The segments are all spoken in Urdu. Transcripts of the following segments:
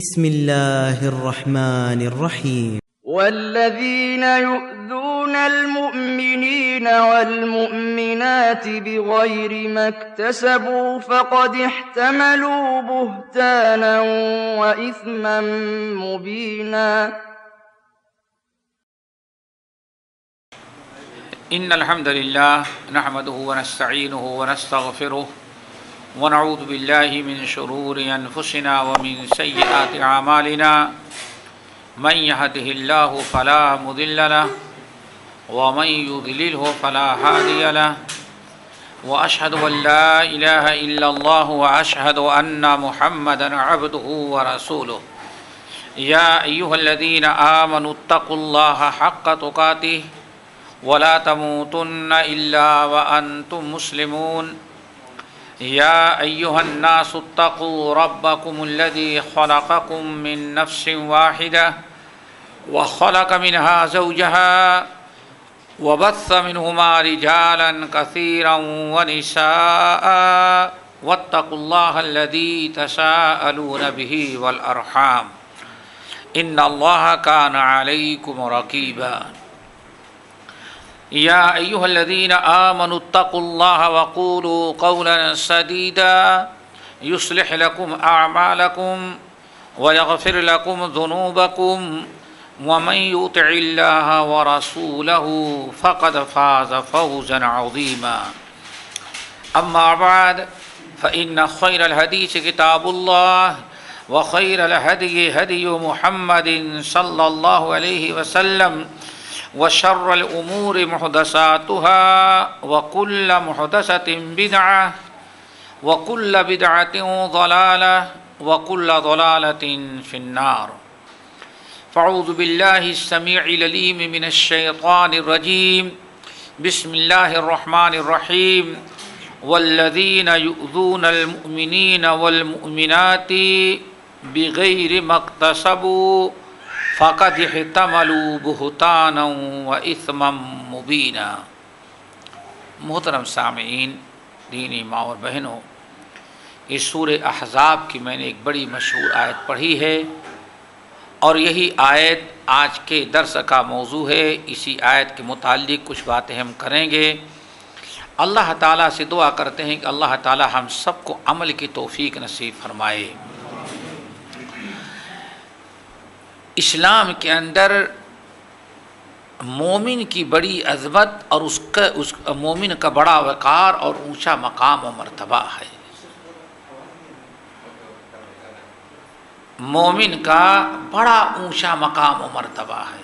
بسم الله الرحمن الرحيم. والذين يؤذون المؤمنين والمؤمنات بغير ما اكتسبوا فقد احتملوا بهتانا وإثما مبينا. إن الحمد لله نحمده ونستعينه ونستغفره ونعوذ بالله من شرور أنفسنا ومن سيئات أعمالنا من يهده الله فلا مضل له ومن يضلله فلا هادي له وأشهد أن لا إله إلا الله وأشهد أن محمدا عبده ورسوله. يا أيها الذين آمنوا اتقوا الله حق تقاته ولا تموتن إلا وأنتم مسلمون. يا أيها الناس اتقوا ربكم الذي خلقكم من نفس واحدة وخلق منها زوجها وبث منهما رجالا كثيرا ونساء واتقوا الله الذي تساءلون به والأرحام إن الله كان عليكم رقيبا. يا أيها الذين آمنوا اتقوا الله وقولوا قولا سديدا يصلح لكم أعمالكم ويغفر لكم ذنوبكم ومن يطع الله ورسوله فقد فاز فوزا عظيما. أما بعد فإن خير الحديث كتاب الله وخير الهدي هدي محمد صلى الله عليه وسلم وشر الأمور محدثاتها وكل محدثة بدعة وكل بدعة ضلالة وكل ضلالة في النار. فأعوذ بالله السميع العليم من الشيطان الرجيم. بسم الله الرحمن الرحيم. والذين يؤذون المؤمنين والمؤمنات بغير ما اكتسبوا فقد احتملوا بہتانا واثما مبینا. محترم سامعین، دینی ماں اور بہنوں، اس سورہ احزاب کی میں نے ایک بڑی مشہور آیت پڑھی ہے اور یہی آیت آج کے درس کا موضوع ہے. اسی آیت کے متعلق کچھ باتیں ہم کریں گے. اللہ تعالیٰ سے دعا کرتے ہیں کہ اللہ تعالیٰ ہم سب کو عمل کی توفیق نصیب فرمائے. اسلام کے اندر مومن کی بڑی عظمت اور اس مومن کا بڑا وقار اور اونچا مقام و مرتبہ ہے. مومن کا بڑا اونچا مقام و مرتبہ ہے.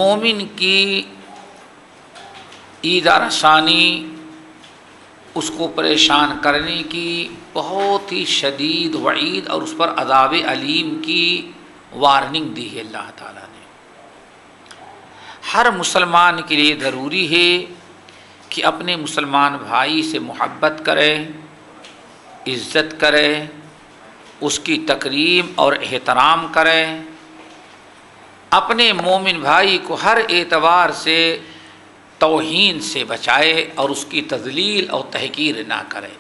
مومن کی ایذا رسانی، اس کو پریشان کرنے کی بہت ہی شدید وعید اور اس پر عذاب علیم کی وارننگ دی ہے اللہ تعالیٰ نے. ہر مسلمان کے لیے ضروری ہے کہ اپنے مسلمان بھائی سے محبت کرے، عزت کرے، اس کی تکریم اور احترام کرے، اپنے مومن بھائی کو ہر اعتبار سے توہین سے بچائے اور اس کی تذلیل اور تحقیر نہ کرے.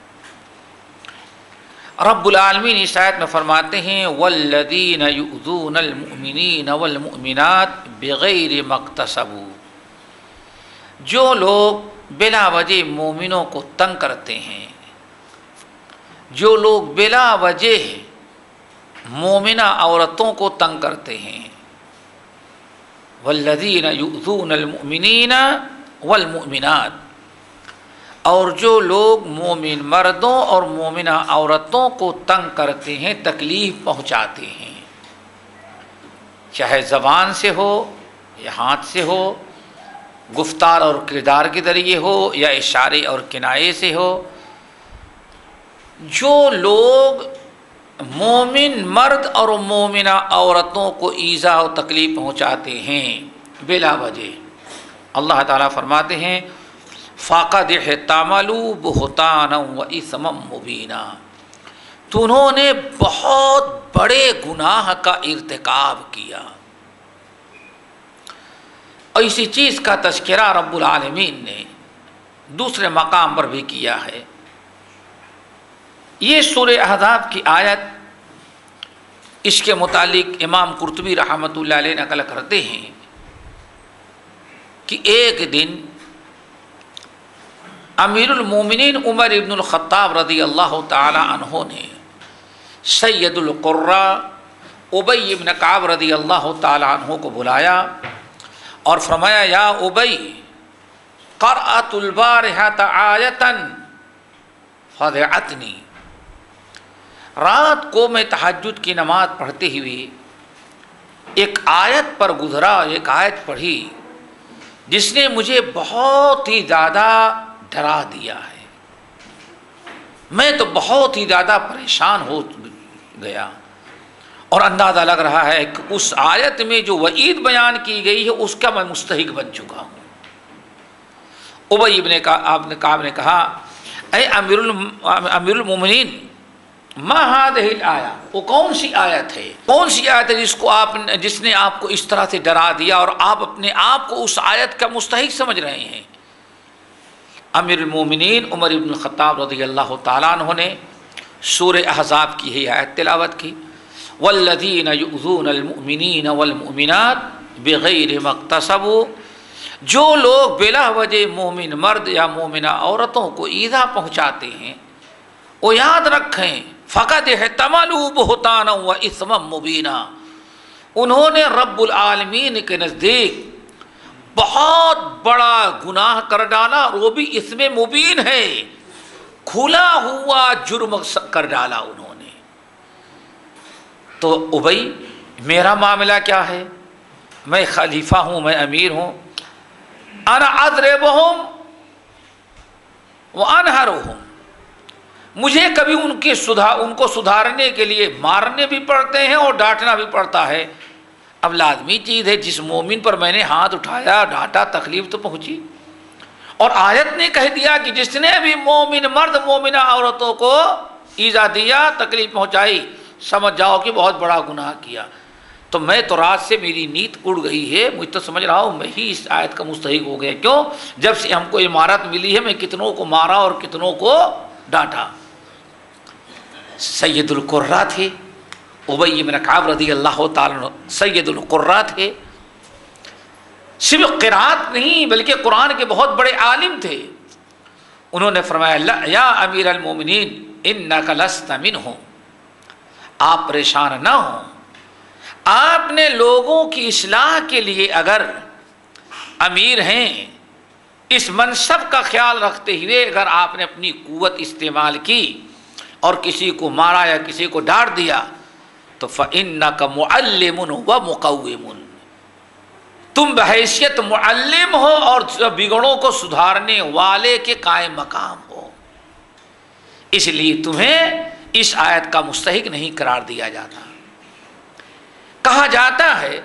رب العالمین اس آیت میں فرماتے ہیں والذین یؤذون المؤمنین والمؤمنات بغیر ما اکتسبوا. جو لوگ بلا وجہ مومنوں کو تنگ کرتے ہیں، جو لوگ بلا وجہ مومنہ عورتوں کو تنگ کرتے ہیں، والذین یؤذون المؤمنین والمؤمنات، اور جو لوگ مومن مردوں اور مومنہ عورتوں کو تنگ کرتے ہیں، تکلیف پہنچاتے ہیں، چاہے زبان سے ہو یا ہاتھ سے ہو، گفتار اور کردار کے ذریعے ہو یا اشارے اور کنایے سے ہو. جو لوگ مومن مرد اور مومنہ عورتوں کو ایذا و تکلیف پہنچاتے ہیں بلا وجہ، اللہ تعالیٰ فرماتے ہیں فَقَدْ احْتَمَلُوا بُهْتَانًا وَإِثْمًا مُبِينًا. تو انہوں نے بہت بڑے گناہ کا ارتکاب کیا. اور اسی چیز کا تذکرہ رب العالمین نے دوسرے مقام پر بھی کیا ہے. یہ سورہ احزاب کی آیت اس کے متعلق امام قرطبی رحمۃ اللہ علیہ نقل کرتے ہیں کہ ایک دن امیر المومنین عمر ابن الخطاب رضی اللہ تعالی عنہ نے سید القراء ابی ابن کعب رضی اللہ تعالی عنہ کو بلایا اور فرمایا یا ابی قرأت البارحۃ آیۃ فضعتنی، رات کو میں تہجد کی نماز پڑھتے ہوئے ایک آیت پر گزرا، ایک آیت پڑھی جس نے مجھے بہت ہی زیادہ ڈرا دیا ہے، میں تو بہت ہی زیادہ پریشان ہو گیا، اور اندازہ لگ رہا ہے کہ اس آیت میں جو وعید بیان کی گئی ہے اس کا میں مستحق بن چکا ہوں۔ ابی ابن کعب نے کہا اے امیر المومنین ما هذه الآیہ، وہ کون سی آیت ہے، کون سی آیت ہے جس نے آپ کو اس طرح سے ڈرا دیا اور آپ اپنے آپ کو اس آیت کا مستحق سمجھ رہے ہیں؟ امیر المومنین عمر ابن الخطاب رضی اللہ تعالیٰ عنہ نے سورہ احزاب کی ہے آیت تلاوت کی، والذین یؤذون المؤمنین والمؤمنات بغیر ما اکتسبوا، جو لوگ بلا وجہ مومن مرد یا مومنہ عورتوں کو ایذا پہنچاتے ہیں وہ یاد رکھیں فقد احتملوا بہتانا و اثما مبینا، انہوں نے رب العالمین کے نزدیک بہت بڑا گناہ کر ڈالا، اور وہ بھی اثم مبین ہے، کھلا ہوا جرم کر ڈالا انہوں نے۔ تو ابی میرا معاملہ کیا ہے؟ میں خلیفہ ہوں، میں امیر ہوں، انا اضربہم وانہرہم، مجھے کبھی ان کو سدھارنے کے لیے مارنے بھی پڑتے ہیں اور ڈانٹنا بھی پڑتا ہے۔ اب لازمی چیز ہے جس مومن پر میں نے ہاتھ اٹھایا ڈانٹا تکلیف تو پہنچی، اور آیت نے کہہ دیا کہ جس نے بھی مومن مرد مومنہ عورتوں کو ایذا دیا تکلیف پہنچائی سمجھ جاؤ کہ بہت بڑا گناہ کیا۔ تو میں تو رات سے میری نیت اڑ گئی ہے، مجھ تو سمجھ رہا ہوں میں ہی اس آیت کا مستحق ہو گیا، کیوں؟ جب سے ہم کو عمارت ملی ہے میں کتنوں کو مارا اور کتنوں کو ڈانٹا۔ سید القراء تھے ابی بن کعب رضی اللہ تعالیٰ عنہ، سید القراء تھے، صرف قرات نہیں بلکہ قرآن کے بہت بڑے عالم تھے۔ انہوں نے فرمایا یا امیر المومنین انک لست منہم، آپ پریشان نہ ہوں، آپ نے لوگوں کی اصلاح کے لیے اگر امیر ہیں، اس منصب کا خیال رکھتے ہوئے اگر آپ نے اپنی قوت استعمال کی اور کسی کو مارا یا کسی کو ڈانٹ دیا تو فَإِنَّكَ مُعَلِّمٌ وَمُقَوِّمٌ، تم بحیثیت معلم ہو اور بگڑوں کو سدھارنے والے کے قائم مقام ہو، اس لیے تمہیں اس آیت کا مستحق نہیں قرار دیا جاتا۔ کہا جاتا ہے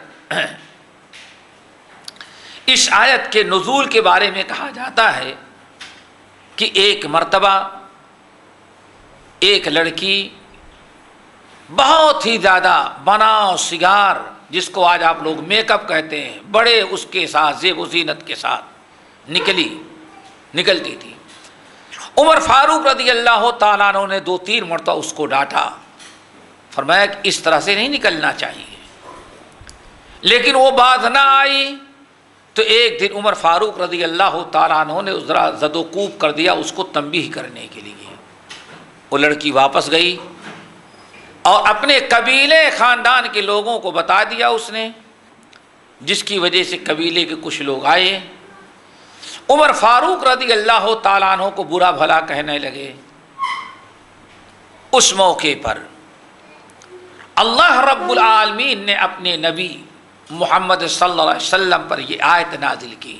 اس آیت کے نزول کے بارے میں کہا جاتا ہے کہ ایک مرتبہ ایک لڑکی بہت ہی زیادہ بناؤ سگار، جس کو آج آپ لوگ میک اپ کہتے ہیں، بڑے اس کے ساتھ زیب و زینت کے ساتھ نکلتی تھی۔ عمر فاروق رضی اللہ تعالیٰ عنہ نے 2-3 مرتبہ اس کو ڈانٹا، فرمایا کہ اس طرح سے نہیں نکلنا چاہیے، لیکن وہ بات نہ آئی۔ تو ایک دن عمر فاروق رضی اللہ تعالیٰ عنہ نے ذرا زد و کوب کر دیا اس کو تنبیہ کرنے کے لیے۔ وہ لڑکی واپس گئی اور اپنے قبیلے خاندان کے لوگوں کو بتا دیا اس نے، جس کی وجہ سے قبیلے کے کچھ لوگ آئے، عمر فاروق رضی اللہ تعالیٰ عنہ کو برا بھلا کہنے لگے۔ اس موقع پر اللہ رب العالمین نے اپنے نبی محمد صلی اللہ علیہ وسلم پر یہ آیت نازل کی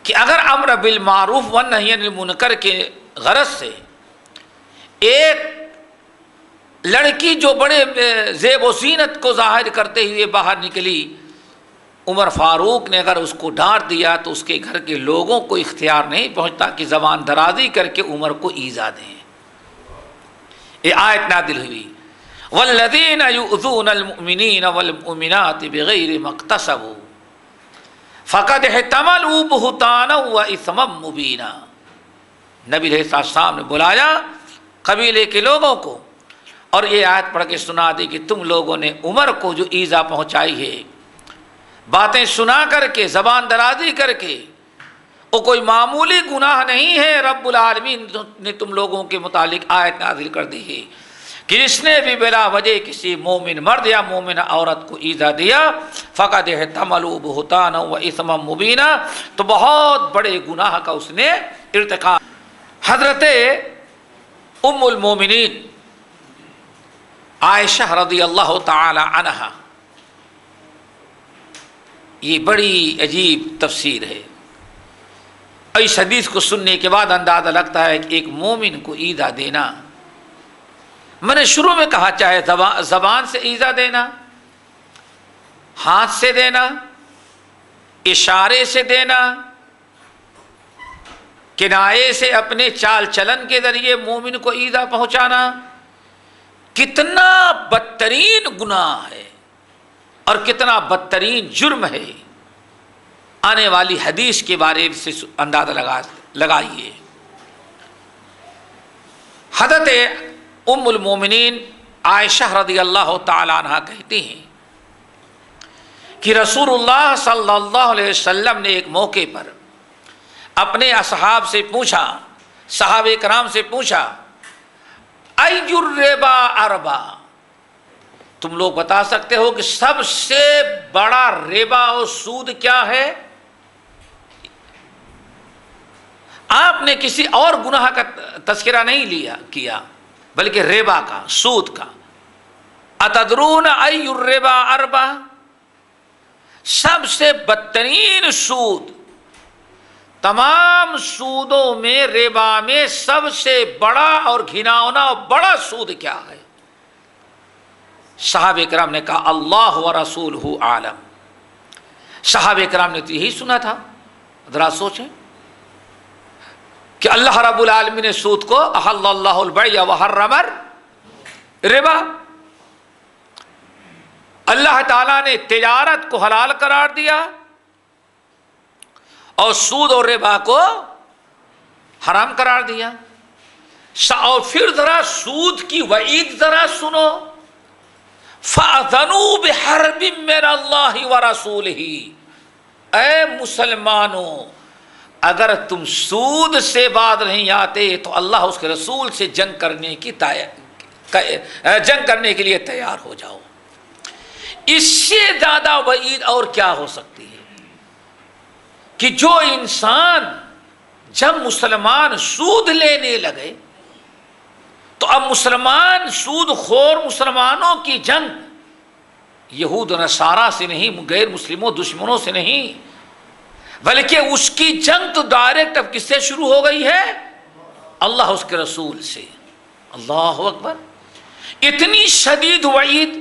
کہ اگر امر بالمعروف والنہی عن المنکر کے غرض سے ایک لڑکی جو بڑے زیب و زینت کو ظاہر کرتے ہوئے باہر نکلی، عمر فاروق نے اگر اس کو ڈانٹ دیا تو اس کے گھر کے لوگوں کو اختیار نہیں پہنچتا کہ زبان درازی کر کے عمر کو ایذا دیں۔ یہ آیت نازل ہوئی والذین یؤذون المؤمنین والمؤمنات بغیر ما اکتسبوا فقد احتملوا بہتانا واثما مبینا۔ نبی علیہ السلام نے بلایا قبیلے کے لوگوں کو اور یہ آیت پڑھ کے سنا دی کہ تم لوگوں نے عمر کو جو ایذا پہنچائی ہے، باتیں سنا کر کے، زبان درازی کر کے، وہ کوئی معمولی گناہ نہیں ہے۔ رب العالمین نے تم لوگوں کے متعلق آیت نازل کر دی ہے کہ جس نے بھی بلا وجہ کسی مومن مرد یا مومن عورت کو ایذا دیا فقد احتملوا بہتانا و اثما مبینا، تو بہت بڑے گناہ کا اس نے ارتکاب۔ حضرت ام المومنین عائشہ رضی اللہ تعالی عنہا، یہ بڑی عجیب تفسیر ہے۔ اس حدیث کو سننے کے بعد اندازہ لگتا ہے کہ ایک مومن کو ایذا دینا، میں نے شروع میں کہا چاہے زبان سے ایذا دینا، ہاتھ سے دینا، اشارے سے دینا، کنایے سے اپنے چال چلن کے ذریعے مومن کو ایذا پہنچانا، کتنا بدترین گناہ ہے اور کتنا بدترین جرم ہے، آنے والی حدیث کے بارے سے اندازہ لگائیے۔ حضرت ام المومنین عائشہ رضی اللہ تعالی عنہ کہتی ہیں کہ رسول اللہ صلی اللہ علیہ وسلم نے ایک موقع پر اپنے اصحاب سے پوچھا، صحابہ کرام سے پوچھا، ای الربا اربا، تم لوگ بتا سکتے ہو کہ سب سے بڑا ربا اور سود کیا ہے؟ آپ نے کسی اور گناہ کا تذکرہ نہیں کیا بلکہ ربا کا، سود کا۔ اتدرون ای الربا اربا، سب سے بدترین سود، تمام سودوں میں ربا میں سب سے بڑا اور گھناؤنا اور بڑا سود کیا ہے؟ صحابہ کرام نے کہا اللہ و رسولہ عالم۔ صحابہ کرام نے تو یہی سنا تھا، ذرا سوچیں کہ اللہ رب العالمین نے سود کو احل اللہ البیع وحرم الربا، اللہ تعالیٰ نے تجارت کو حلال قرار دیا اور سود اور ربا کو حرام قرار دیا۔ اور پھر ذرا سود کی وعید ذرا سنو، فَأَذَنُوا بِحَرْبٍ مِّنَ اللَّهِ وَرَسُولِهِ، اے مسلمانوں اگر تم سود سے باز نہیں آتے تو اللہ اس کے رسول سے جنگ کرنے کے لیے تیار ہو جاؤ۔ اس سے زیادہ وعید اور کیا ہو سکتی ہے کہ جو انسان جب مسلمان سود لینے لگے تو اب مسلمان سود خور مسلمانوں کی جنگ یہود و نصارہ سے نہیں، غیر مسلموں دشمنوں سے نہیں، بلکہ اس کی جنگ تو ڈائریکٹ اب کس سے شروع ہو گئی ہے؟ اللہ اس کے رسول سے۔ اللہ اکبر، اتنی شدید وعید۔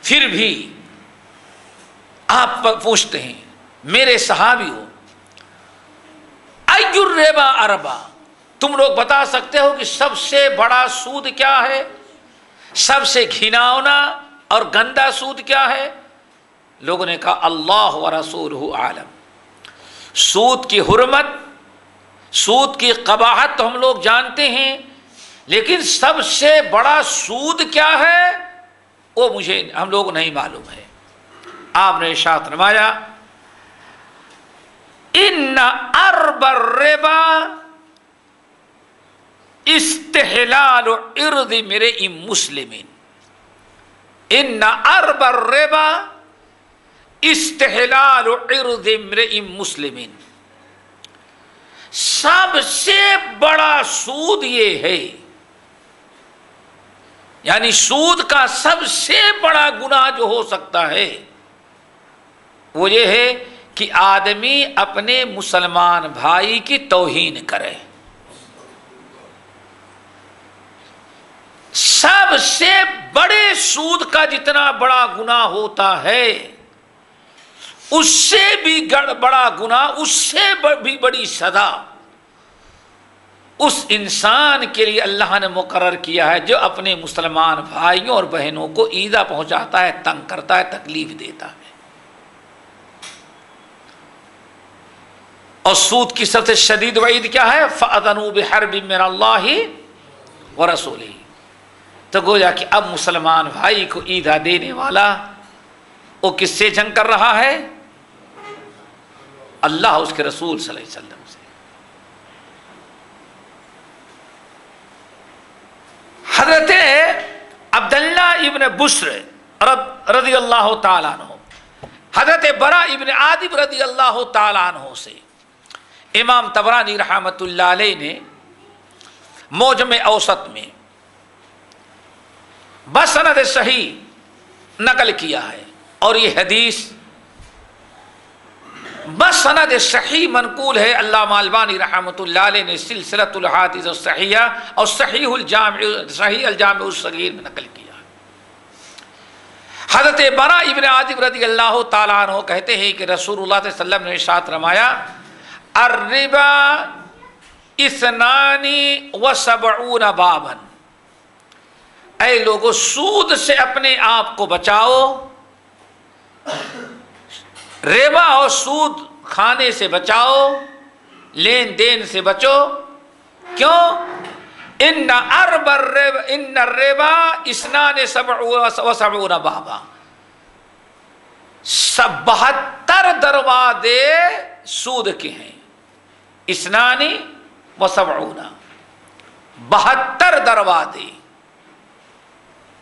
پھر بھی آپ پوچھتے ہیں میرے صحابی ہو، ای الربا اربا، تم لوگ بتا سکتے ہو کہ سب سے بڑا سود کیا ہے؟ سب سے گھناؤنا اور گندا سود کیا ہے؟ لوگوں نے کہا اللہ و رسولہ عالم۔ سود کی حرمت، سود کی قباحت تو ہم لوگ جانتے ہیں، لیکن سب سے بڑا سود کیا ہے وہ ہم لوگ نہیں معلوم ہے۔ آپ نے ارشاد فرمایا ان ارب الربا استحلال عرض امرئ مسلم، ان ارب الربا استحلال عرض امرئ مسلم، سب سے بڑا سود یہ ہے، یعنی سود کا سب سے بڑا گناہ جو ہو سکتا ہے وہ یہ ہے کہ آدمی اپنے مسلمان بھائی کی توہین کرے۔ سب سے بڑے سود کا جتنا بڑا گناہ ہوتا ہے اس سے بھی بڑا گناہ، اس سے بھی بڑی سزا اس انسان کے لیے اللہ نے مقرر کیا ہے جو اپنے مسلمان بھائیوں اور بہنوں کو ایذا پہنچاتا ہے، تنگ کرتا ہے، تکلیف دیتا ہے۔ اور سود کی سب سے شدید وعید کیا ہے؟ فَأَذَنُوا بِحَرْبٍ مِّنَ اللَّهِ وَرَسُولِهِ، تو گویا کہ اب مسلمان بھائی کو عیدہ دینے والا وہ کس سے جنگ کر رہا ہے؟ اللہ اس کے رسول صلی اللہ علیہ وسلم سے۔ حضرت عبداللہ ابن بشر رضی اللہ تعالیٰ عنہ، حضرت برا ابن عازب رضی اللہ تعالیٰ عنہ سے امام طبرانی رحمۃ اللہ علیہ نے معجم اوسط میں بسند صحیح نقل کیا ہے، اور یہ حدیث بسند صحیح منقول ہے۔ علامہ البانی رحمۃ اللہ علیہ نے سلسلۃ الحادیث الصحیحہ اور صحیح الجامع الصغیر میں نقل کیا۔ حضرت برا ابن عازب رضی اللہ تعالیٰ عنہ کہتے ہیں کہ رسول اللہ صلی اللہ علیہ وسلم نے ارشاد فرمایا، الربا 72 بابا، اے لوگو سود سے اپنے آپ کو بچاؤ، ربا اور سود کھانے سے بچاؤ، لین دین سے بچو۔ کیوں؟ ان الربا 72 بابا، 72 دروازے سود کے ہیں۔ 72 72 دروازے،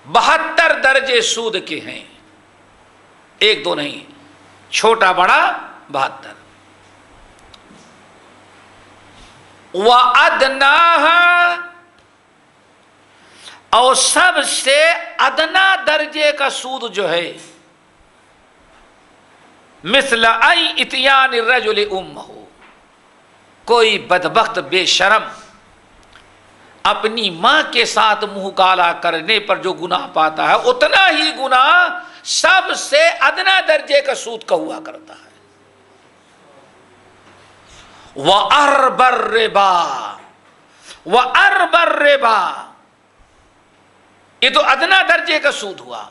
72 درجے سود کے ہیں، ایک دو نہیں، چھوٹا بڑا 72۔ وَأَدْنَاهَا، اور سب سے ادنا درجے کا سود جو ہے، مثل ای اتیان الرجل امہ، کوئی بدبخت بے شرم اپنی ماں کے ساتھ منہ کالا کرنے پر جو گناہ پاتا ہے، اتنا ہی گناہ سب سے ادنا درجے کا سود کا ہوا کرتا ہے۔ وَأَرْبَ الرِّبَا، وَأَرْبَ الرِّبَا، یہ تو ادنا درجے کا سود ہوا۔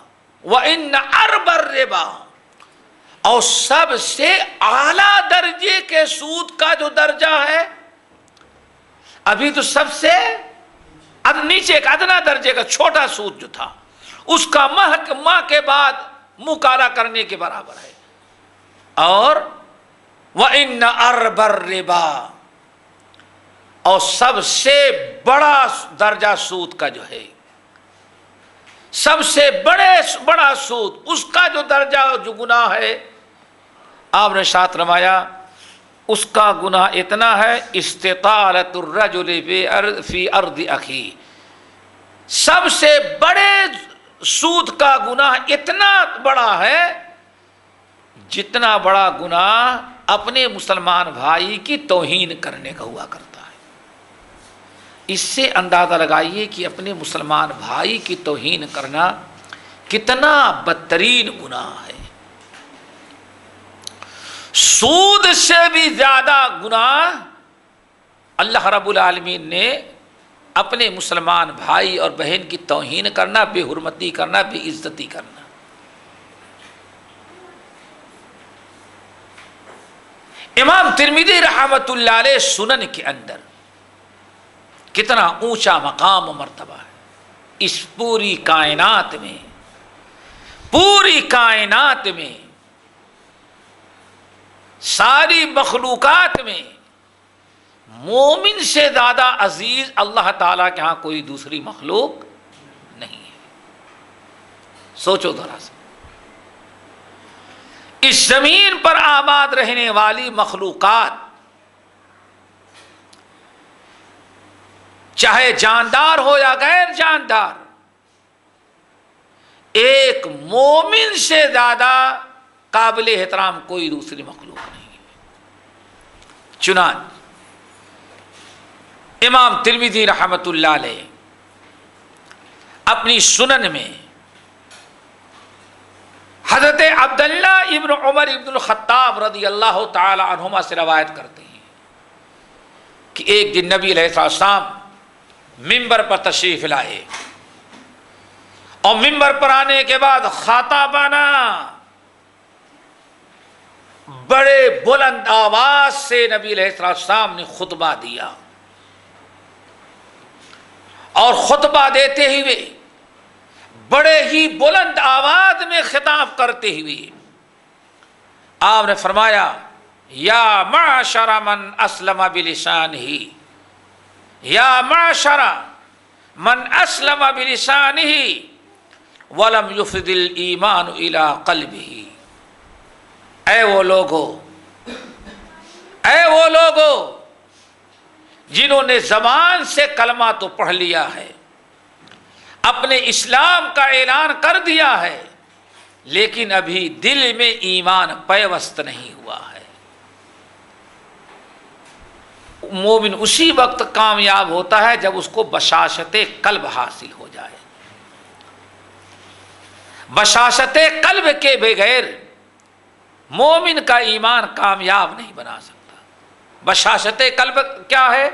وَإِنَّ أَرْبَ الرِّبَا، اور سب سے اعلیٰ درجے کے سود کا جو درجہ ہے، ابھی تو سب سے نیچے کا ادنا درجے کا چھوٹا سود جو تھا، اس کا ماں کے بعد منہ کالا کرنے کے برابر ہے۔ اور وَإِنَّ أَرْبَ الرِّبَا، اور سب سے بڑا درجہ سود کا جو ہے، سب سے بڑا سود، اس کا جو درجہ جو گناہ ہے، آپ نے ارشاد فرمایا اس کا گناہ اتنا ہے، استطالۃ الرجل فی ارض اخی، سب سے بڑے سود کا گناہ اتنا بڑا ہے جتنا بڑا گناہ اپنے مسلمان بھائی کی توہین کرنے کا ہوا کرتا ہے۔ اس سے اندازہ لگائیے کہ اپنے مسلمان بھائی کی توہین کرنا کتنا بدترین گناہ ہے۔ سود سے بھی زیادہ گناہ اللہ رب العالمین نے اپنے مسلمان بھائی اور بہن کی توہین کرنا، بے حرمتی کرنا، بے عزتی کرنا۔ امام ترمذی رحمۃ اللہ علیہ سنن کے اندر کتنا اونچا مقام و مرتبہ ہے۔ اس پوری کائنات میں ساری مخلوقات میں مومن سے زیادہ عزیز اللہ تعالیٰ کے ہاں کوئی دوسری مخلوق نہیں ہے۔ سوچو ذرا سا، اس زمین پر آباد رہنے والی مخلوقات، چاہے جاندار ہو یا غیر جاندار، ایک مومن سے زیادہ قابل احترام کوئی دوسری مخلوق نہیں ہے۔ چنانچہ امام ترمذی رحمۃ اللہ علیہ اپنی سنن میں حضرت عبداللہ ابن عمر ابن الخطاب رضی اللہ تعالی عنہما سے روایت کرتے ہیں کہ ایک دن نبی علیہ السلام ممبر پر تشریف لائے، اور ممبر پر آنے کے بعد خطابنا، بڑے بلند آواز سے نبی علیہ السلام نے خطبہ دیا، اور خطبہ دیتے ہوئے بڑے ہی بلند آواز میں خطاب کرتے ہوئے آپ نے فرمایا یا معشر من اسلم بلسانہ، یا معشر من اسلم بلسانہ ولم یفض الایمان الی قلبہ، اے وہ لوگو جنہوں نے زبان سے کلمہ تو پڑھ لیا ہے، اپنے اسلام کا اعلان کر دیا ہے، لیکن ابھی دل میں ایمان پیوست نہیں ہوا ہے۔ مومن اسی وقت کامیاب ہوتا ہے جب اس کو بشاشت قلب حاصل ہو جائے۔ بشاشت قلب کے بغیر مومن کا ایمان کامیاب نہیں بنا سکتا۔ بشاشت قلب کیا ہے؟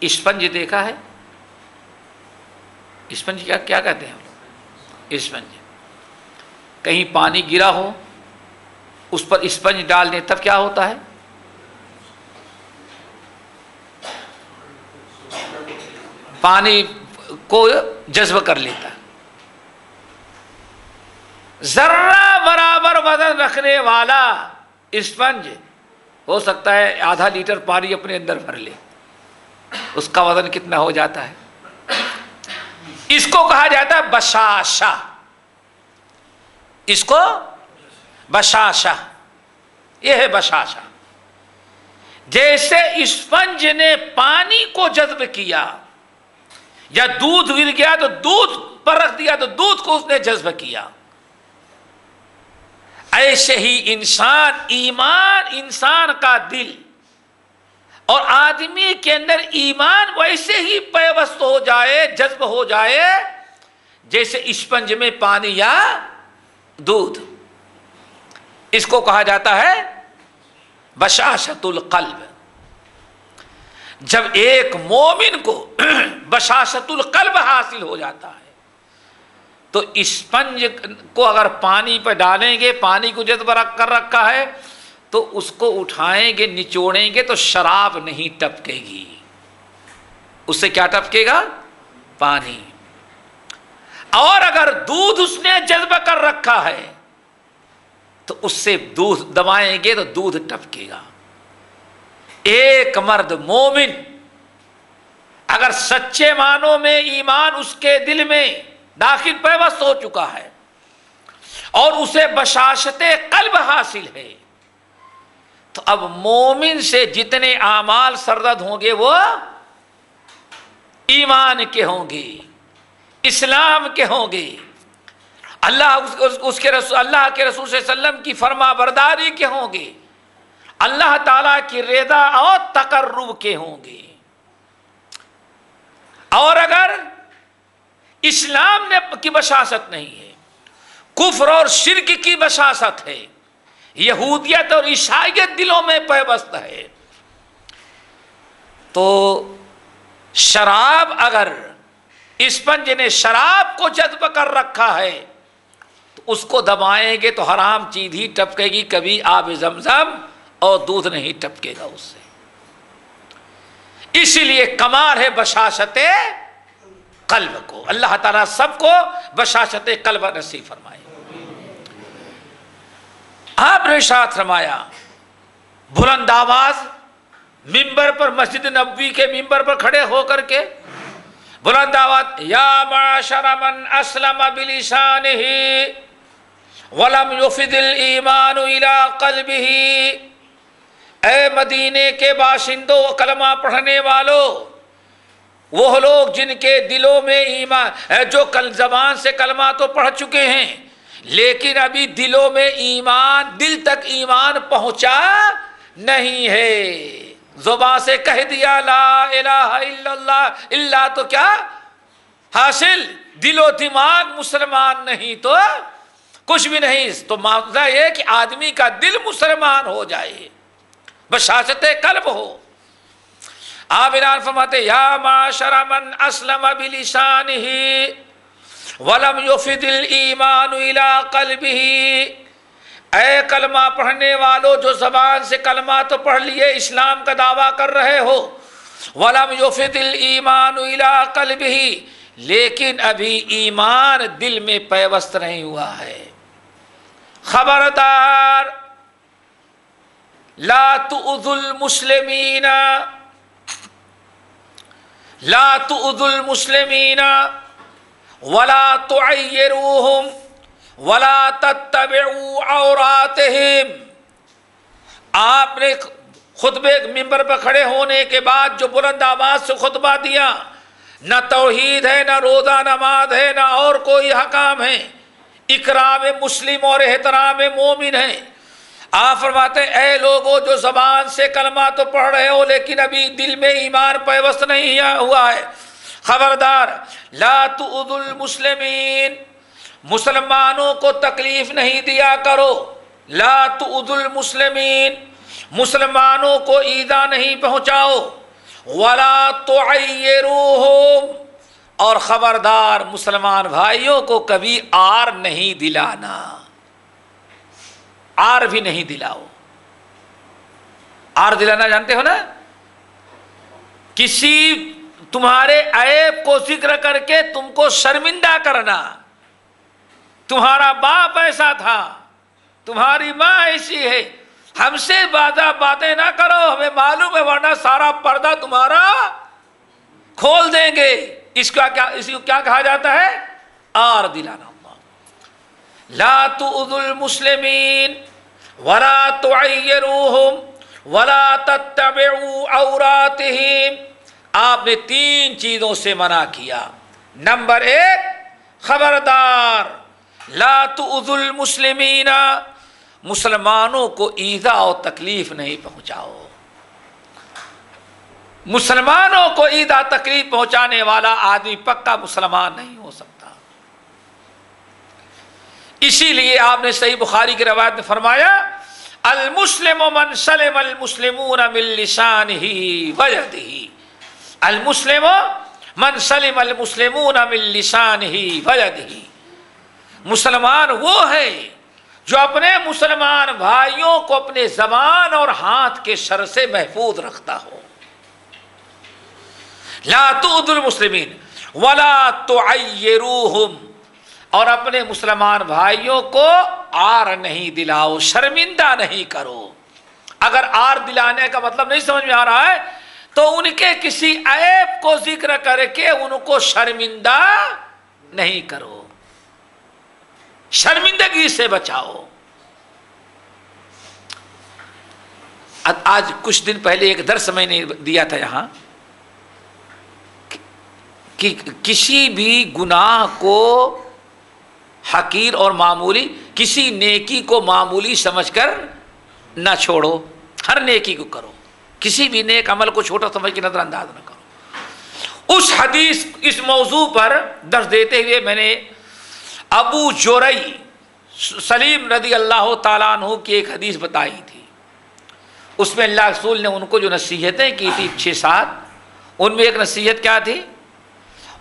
اسپنج دیکھا ہے؟ اسپنج کیا کہتے ہیں ہم لوگ؟ اسپنج، کہیں پانی گرا ہو اس پر اسپنج ڈال دیں تب کیا ہوتا ہے؟ پانی کو جذب کر لیتا ہے۔ ذرہ برابر وزن رکھنے والا اسپنج ہو سکتا ہے آدھا لیٹر پانی اپنے اندر بھر لے، اس کا وزن کتنا ہو جاتا ہے؟ اس کو کہا جاتا ہے بشاشہ، اس کو بشاشہ، یہ ہے بشاشہ۔ جیسے اسپنج نے پانی کو جذب کیا، یا دودھ گر گیا تو دودھ پر رکھ دیا تو دودھ کو اس نے جذب کیا، ایسے ہی ایمان انسان کا دل اور آدمی کے اندر ایمان ویسے ہی پیوست ہو جائے، جذب ہو جائے جیسے اسپنج میں پانی یا دودھ۔ اس کو کہا جاتا ہے بشاشت القلب۔ جب ایک مومن کو بشاشت القلب حاصل ہو جاتا ہے تو اسپنج کو اگر پانی پہ ڈالیں گے، پانی کو جذب کر رکھا ہے تو اس کو اٹھائیں گے، نچوڑیں گے تو شراب نہیں ٹپکے گی، اس سے کیا ٹپکے گا؟ پانی۔ اور اگر دودھ اس نے جذب کر رکھا ہے تو اس سے دودھ دبائیں گے تو دودھ ٹپکے گا۔ ایک مرد مومن اگر سچے معنوں میں ایمان اس کے دل میں داخل پیوست ہو چکا ہے اور اسے بشاشت قلب حاصل ہے تو اب مومن سے جتنے اعمال سرزد ہوں گے وہ ایمان کے ہوں گے، اسلام کے ہوں گے، اللہ کے رسول صلی اللہ علیہ وسلم کی فرما برداری کے ہوں گے، اللہ تعالیٰ کی رضا اور تقرب کے ہوں گے۔ اور اگر اسلام کی بشاشت نہیں ہے، کفر اور شرک کی بشاشت ہے، یہودیت اور عیسائیت دلوں میں پیوست ہے، تو شراب اگر اسپنج نے شراب کو جذب کر رکھا ہے تو اس کو دبائیں گے تو حرام چیز ہی ٹپکے گی، کبھی آب زمزم اور دودھ نہیں ٹپکے گا اس سے۔ اسی لیے کمال ہے بشاشت قلب کو۔ اللہ تعالیٰ سب کو بشاشت قلب نصیب فرمائے۔ آپ نے ارشاد فرمایا بلند آواز ممبر پر، مسجد نبوی کے ممبر پر کھڑے ہو کر کے بلند آواز، یا معاشر من اسلم بلسانہ ولم یفض الایمان الی قلبہ، اے مدینے کے باشندوں، کلمہ پڑھنے والوں، وہ لوگ جن کے دلوں میں ایمان، جو کل زبان سے کلمہ تو پڑھ چکے ہیں لیکن ابھی دلوں میں ایمان، دل تک ایمان پہنچا نہیں ہے۔ زبان سے کہہ دیا لا الہ الا اللہ، اللہ تو کیا حاصل، دل و دماغ مسلمان نہیں تو کچھ بھی نہیں۔ تو معاملہ یہ کہ آدمی کا دل مسلمان ہو جائے، بشاشت قلب ہو۔ آپ اعلان فرماتے یا معاشر من اسلم بلسانہ ولم یفض الایمان الی قلبہ، اے کلمہ پڑھنے والو جو زبان سے کلمہ تو پڑھ لیے، اسلام کا دعویٰ کر رہے ہو، ولم یفض الایمان الی قلبہ، لیکن ابھی ایمان دل میں پیوست نہیں ہوا ہے۔ خبردار، لا تؤذوا المسلمین، لا تؤذوا المسلمین ولا تعیروہم ولا تتبعوا عوراتہم۔ آپ نے خطبے ممبر پر کھڑے ہونے کے بعد جو بلند آواز سے خطبہ دیا، نہ توحید ہے، نہ روزہ نماز ہے، نہ اور کوئی حکام ہے، اکرام مسلم اور احترام مومن ہے۔ آپ فرماتے ہیں اے لوگو جو زبان سے کلمہ تو پڑھ رہے ہو لیکن ابھی دل میں ایمان پیوست نہیں ہوا ہے، خبردار، لا تؤذوا المسلمین، مسلمانوں کو تکلیف نہیں دیا کرو، لا تؤذوا المسلمین، مسلمانوں کو ایذا نہیں پہنچاؤ، ولا تعیروہم، اور خبردار مسلمان بھائیوں کو کبھی آر نہیں دلانا، آر بھی نہیں دلاؤ۔ آر دلانا جانتے ہو نا؟ کسی تمہارے عیب کو ذکر کر کے تم کو شرمندہ کرنا، تمہارا باپ ایسا تھا، تمہاری ماں ایسی ہے، ہم سے بازا باتیں نہ کرو، ہمیں معلوم ہے ورنہ سارا پردہ تمہارا کھول دیں گے۔ اس کو کیا کہا جاتا ہے؟ آر دلانا۔ لا تؤذوا المسلمین ولا تعیروہم ولا تتبعوا عوراتہم، آپ نے 3 چیزوں سے منع کیا۔ نمبر 1، خبردار، لا تؤذوا المسلمین، مسلمانوں کو ایذا اور تکلیف نہیں پہنچاؤ۔ مسلمانوں کو ایذا تکلیف پہنچانے والا آدمی پکا مسلمان نہیں ہو سکتا۔ اسی لیے آپ نے صحیح بخاری کی روایت میں فرمایا المسلم من سلم المسلمون من لسانہ ویدہ، المسلم من سلم المسلمون من لسانہ ویدہ، مسلمان وہ ہے جو اپنے مسلمان بھائیوں کو اپنے زبان اور ہاتھ کے شر سے محفوظ رکھتا ہو۔ لا تؤذوا المسلمین ولا تعیروہم، اور اپنے مسلمان بھائیوں کو آر نہیں دلاؤ، شرمندہ نہیں کرو۔ اگر آر دلانے کا مطلب نہیں سمجھ میں آ رہا ہے تو ان کے کسی عیب کو ذکر کر کے ان کو شرمندہ نہیں کرو، شرمندگی سے بچاؤ۔ آج کچھ دن پہلے ایک درس میں نے دیا تھا یہاں کہ کسی بھی گناہ کو حقیر اور معمولی، کسی نیکی کو معمولی سمجھ کر نہ چھوڑو، ہر نیکی کو کرو، کسی بھی نیک عمل کو چھوٹا سمجھ کے نظر انداز نہ کرو۔ اس حدیث، اس موضوع پر درس دیتے ہوئے میں نے ابو جرئی سلیم رضی اللہ تعالیٰ عنہ کی ایک حدیث بتائی تھی۔ اس میں اللہ رسول نے ان کو جو نصیحتیں کی تھی 6-7، ان میں ایک نصیحت کیا تھی؟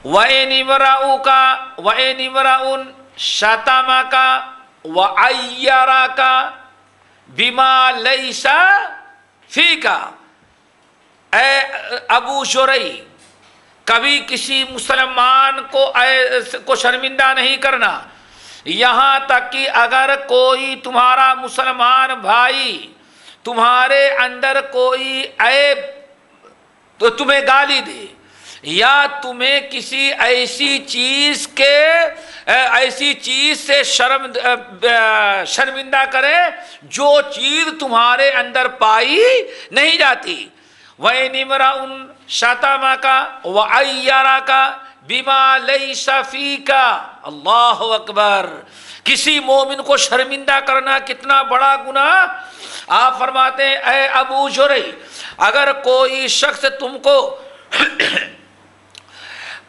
وَإِنِ امْرَؤٌ شَتَمَكَ وَعَيَّرَكَ بِمَا لَيْسَ فِيكَ، اے ابو شرئی، کبھی کسی مسلمان کو شرمندہ نہیں کرنا، یہاں تک کہ اگر کوئی تمہارا مسلمان بھائی تمہارے اندر کوئی عیب تو تمہیں گالی دے، یا تمہیں کسی ایسی چیز سے شرمندہ کرے جو چیز تمہارے اندر پائی نہیں جاتی۔ وَإِنِ امْرَؤٌ شَتَمَكَ وَعَيَّرَكَ بِمَا لَيْسَ فِيكَ، اللہ اکبر، کسی مومن کو شرمندہ کرنا کتنا بڑا گناہ۔ آپ فرماتے ہیں اے ابو جرئی، اگر کوئی شخص تم کو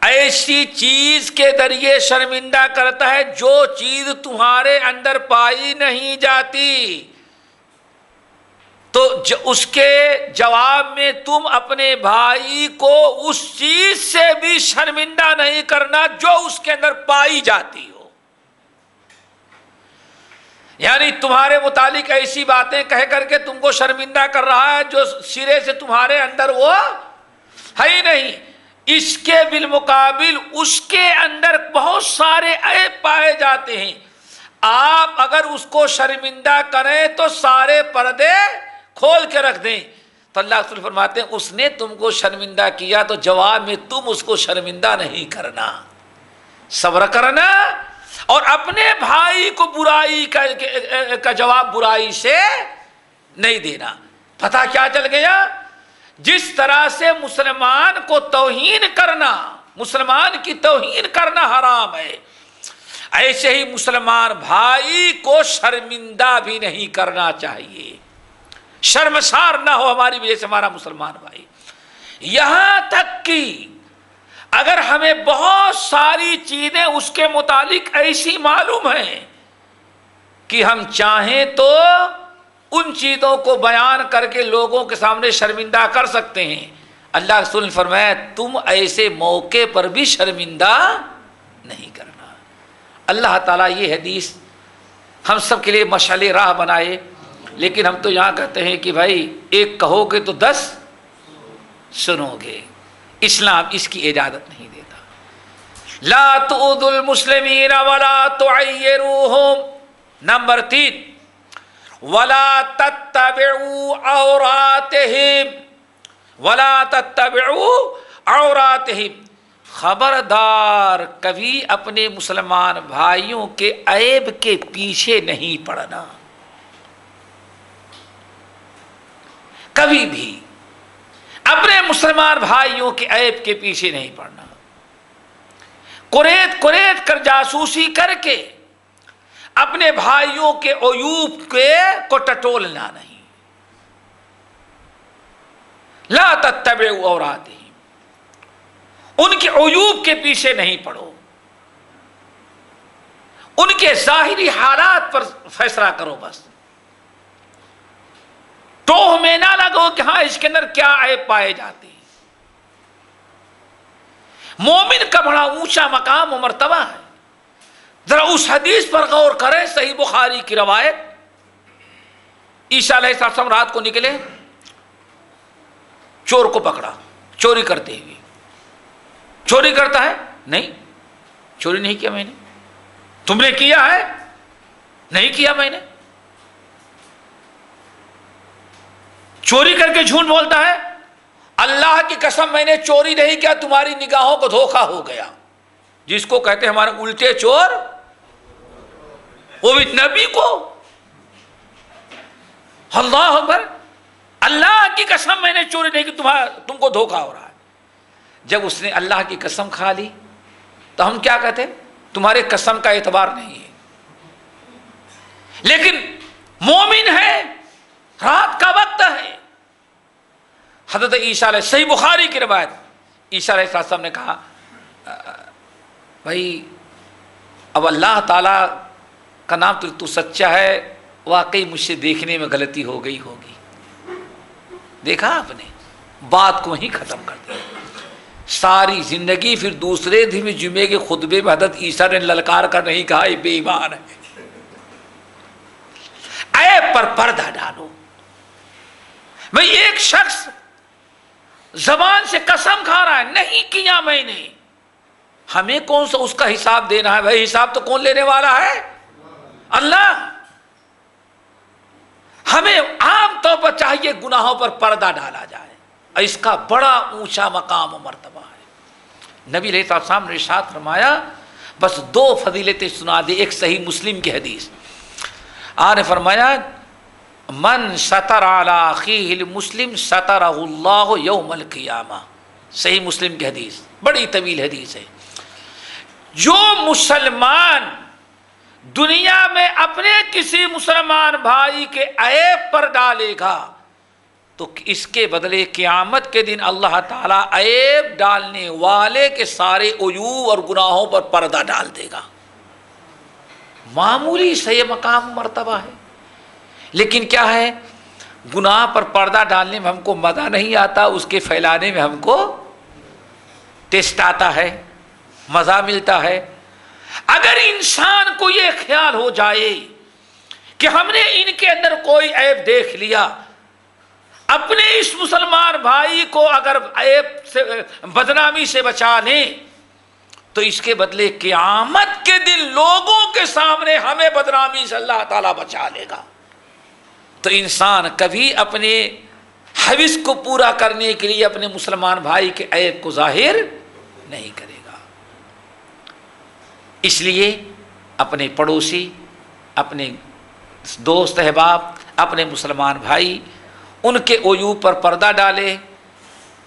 ایسی چیز کے ذریعے شرمندہ کرتا ہے جو چیز تمہارے اندر پائی نہیں جاتی، تو اس کے جواب میں تم اپنے بھائی کو اس چیز سے بھی شرمندہ نہیں کرنا جو اس کے اندر پائی جاتی ہو۔ یعنی تمہارے متعلق ایسی باتیں کہہ کر کے تم کو شرمندہ کر رہا ہے جو سرے سے تمہارے اندر وہ ہے ہی نہیں، اس کے بالمقابل اس کے اندر بہت سارے عیب پائے جاتے ہیں. آپ اگر اس کو شرمندہ کریں تو سارے پردے کھول کے رکھ دیں. تو اللہ رسول فرماتے ہیں اس نے تم کو شرمندہ کیا تو جواب میں تم اس کو شرمندہ نہیں کرنا، صبر کرنا، اور اپنے بھائی کو برائی کا جواب برائی سے نہیں دینا. پتہ کیا چل گیا؟ جس طرح سے مسلمان کو توہین کرنا، مسلمان کی توہین کرنا حرام ہے، ایسے ہی مسلمان بھائی کو شرمندہ بھی نہیں کرنا چاہیے. شرمسار نہ ہو ہماری وجہ سے ہمارا مسلمان بھائی. یہاں تک کہ اگر ہمیں بہت ساری چیزیں اس کے متعلق ایسی معلوم ہیں کہ ہم چاہیں تو ان چیزوں کو بیان کر کے لوگوں کے سامنے شرمندہ کر سکتے ہیں. اللہ رسول نے فرمایا تم ایسے موقع پر بھی شرمندہ نہیں کرنا. اللہ تعالیٰ یہ حدیث ہم سب کے لیے مشعل راہ بنائے. لیکن ہم تو یہاں کہتے ہیں کہ بھائی ایک کہو گے تو 10 سنو گے. اسلام اس کی اجازت نہیں دیتا. لا تؤذوا المسلمین ولا تعیروہم. نمبر 3 ولا تتبعوا عوراتہم، ولا تتبعوا عوراتہم. خبردار کبھی اپنے مسلمان بھائیوں کے عیب کے پیچھے نہیں پڑنا، کبھی بھی اپنے مسلمان بھائیوں کے عیب کے پیچھے نہیں پڑنا. قریت کر جاسوسی کر کے اپنے بھائیوں کے عیوب کو ٹٹولنا نہیں. لا تتبعوا عوراتہم، ان کے عیوب کے پیچھے نہیں پڑو، ان کے ظاہری حالات پر فیصلہ کرو. بس ٹوہ میں نہ لگو کہ ہاں اس کے اندر کیا عیب پائے جاتے ہیں. مومن کا بڑا اونچا مقام و مرتبہ ہے. ذرا اس حدیث پر غور کریں، صحیح بخاری کی روایت. عیسیٰ علیہ السلام رات کو نکلے، چور کو پکڑا چوری کرتے ہوئے. چوری کرتا ہے؟ نہیں، چوری نہیں کیا میں نے. تم نے کیا ہے؟ نہیں کیا میں نے. چوری کر کے جھوٹ بولتا ہے، اللہ کی قسم میں نے چوری نہیں کیا، تمہاری نگاہوں کو دھوکہ ہو گیا. جس کو کہتے ہیں ہمارے الٹے چور، وہ بھی نبی کو. اللہ اکبر، اللہ کی قسم میں نے چوری نہیں کی، تم کو دھوکہ ہو رہا ہے. جب اس نے اللہ کی قسم کھا لی تو ہم کیا کہتے ہیں؟ تمہارے قسم کا اعتبار نہیں ہے. لیکن مومن ہے، رات کا وقت ہے. حضرت عیسیٰ علیہ، صحیح بخاری کی روایت، عیسیٰ علیہ السلام نے کہا بھائی اب اللہ تعالیٰ کا نام تو سچا ہے، واقعی مجھ سے دیکھنے میں غلطی ہو گئی ہوگی. دیکھا آپ نے، بات کو ہی ختم کر دیا. ساری زندگی پھر دوسرے دن جمعے کے خطبے میں حضرت عیسیٰ نے للکار کر نہیں کہا یہ بے ایمان ہے. عیب پر پردہ ڈالو. بھائی ایک شخص زبان سے قسم کھا رہا ہے نہیں کیا میں نے، ہمیں کون سا اس کا حساب دینا ہے؟ بھائی حساب تو کون لینے والا ہے؟ اللہ. ہمیں عام طور پر چاہیے گناہوں پر پردہ ڈالا جائے، اس کا بڑا اونچا مقام و مرتبہ ہے. نبی علیہ السلام نے ارشاد فرمایا بس 2 فضیلتیں سنا دے. ایک صحیح مسلم کی حدیث، آپ نے فرمایا من ستر علی اخیہ المسلم سترہ اللہ یوم القیامہ. صحیح مسلم کی حدیث، بڑی طویل حدیث ہے. جو مسلمان دنیا میں اپنے کسی مسلمان بھائی کے عیب پر ڈالے گا تو اس کے بدلے قیامت کے دن اللہ تعالیٰ عیب ڈالنے والے کے سارے عیوب اور گناہوں پر پردہ ڈال دے گا. معمولی سے یہ مقام مرتبہ ہے. لیکن کیا ہے، گناہ پر پردہ ڈالنے میں ہم کو مزہ نہیں آتا، اس کے پھیلانے میں ہم کو ٹیسٹ آتا ہے، مزہ ملتا ہے. اگر انسان کو یہ خیال ہو جائے کہ ہم نے ان کے اندر کوئی عیب دیکھ لیا، اپنے اس مسلمان بھائی کو اگر عیب سے بدنامی سے بچا لیں تو اس کے بدلے قیامت کے دن لوگوں کے سامنے ہمیں بدنامی سے اللہ تعالیٰ بچا لے گا. تو انسان کبھی اپنے حوث کو پورا کرنے کے لیے اپنے مسلمان بھائی کے عیب کو ظاہر نہیں کرے گا. اس لیے اپنے پڑوسی، اپنے دوست احباب، اپنے مسلمان بھائی، ان کے عیوب پر پردہ ڈالے.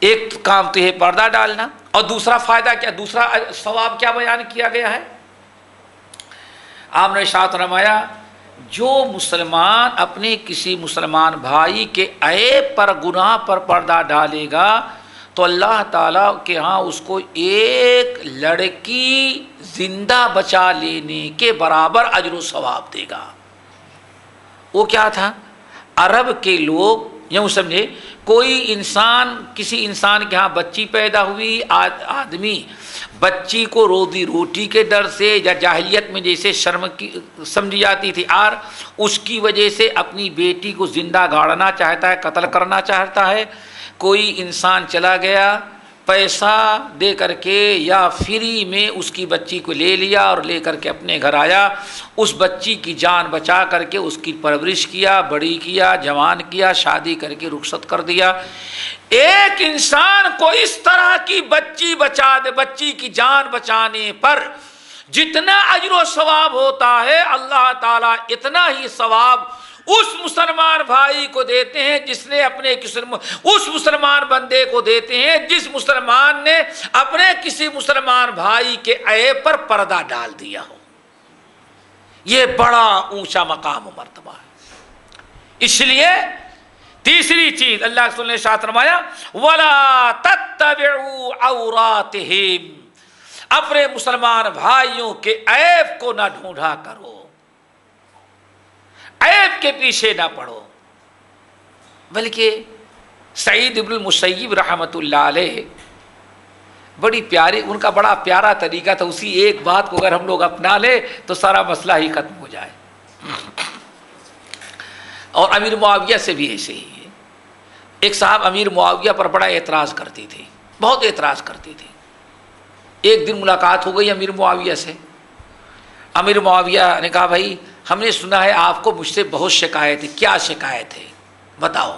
ایک کام تو ہے پردہ ڈالنا، اور دوسرا فائدہ کیا، دوسرا ثواب کیا بیان کیا گیا ہے؟ آپ نے ارشاد فرمایا جو مسلمان اپنے کسی مسلمان بھائی کے عیب پر، گناہ پر پردہ ڈالے گا تو اللہ تعالیٰ کے ہاں اس کو ایک لڑکی زندہ بچا لینے کے برابر اجر و ثواب دے گا. وہ کیا تھا؟ عرب کے لوگ یوں سمجھے، کوئی انسان، کسی انسان کے ہاں بچی پیدا ہوئی، آدمی بچی کو روزی روٹی کے ڈر سے یا جاہلیت میں جیسے شرم کی سمجھی جاتی تھی اس کی وجہ سے اپنی بیٹی کو زندہ گاڑنا چاہتا ہے، قتل کرنا چاہتا ہے. کوئی انسان چلا گیا پیسہ دے کر کے یا فری میں اس کی بچی کو لے لیا اور لے کر کے اپنے گھر آیا، اس بچی کی جان بچا کر کے اس کی پرورش کیا، بڑی کیا، جوان کیا، شادی کر کے رخصت کر دیا. ایک انسان کو اس طرح کی بچی بچا دے، بچی کی جان بچانے پر جتنا اجر و ثواب ہوتا ہے اللہ تعالیٰ اتنا ہی ثواب اس مسلمان بھائی کو دیتے ہیں جس نے اپنے اس مسلمان بندے کو دیتے ہیں جس مسلمان نے اپنے کسی مسلمان بھائی کے عیب پر پردہ ال دیا ہو. یہ بڑا اونچا مقام و مرتبہ ہے. اس لیے تیسری چیز اللہ کے رسول نے ارشاد فرمایا وَلَا تَتَّبِعُوا عَوْرَاتِهِمْ، اپنے مسلمان بھائیوں کے عیب کو نہ ڈھونڈا کرو، عیب کے پیچھے نہ پڑو. بلکہ سعید ابن المسیب رحمۃ اللہ علیہ بڑی پیاری، ان کا بڑا پیارا طریقہ تھا، اسی ایک بات کو اگر ہم لوگ اپنا لیں تو سارا مسئلہ ہی ختم ہو جائے. اور امیر معاویہ سے بھی ایسے ہی ہے. ایک صاحب امیر معاویہ پر بڑا اعتراض کرتی تھی، بہت اعتراض کرتی تھی. ایک دن ملاقات ہو گئی امیر معاویہ سے. امیر معاویہ نے کہا بھائی ہم نے سنا ہے آپ کو مجھ سے بہت شکایت ہے. کیا شکایت ہے بتاؤ؟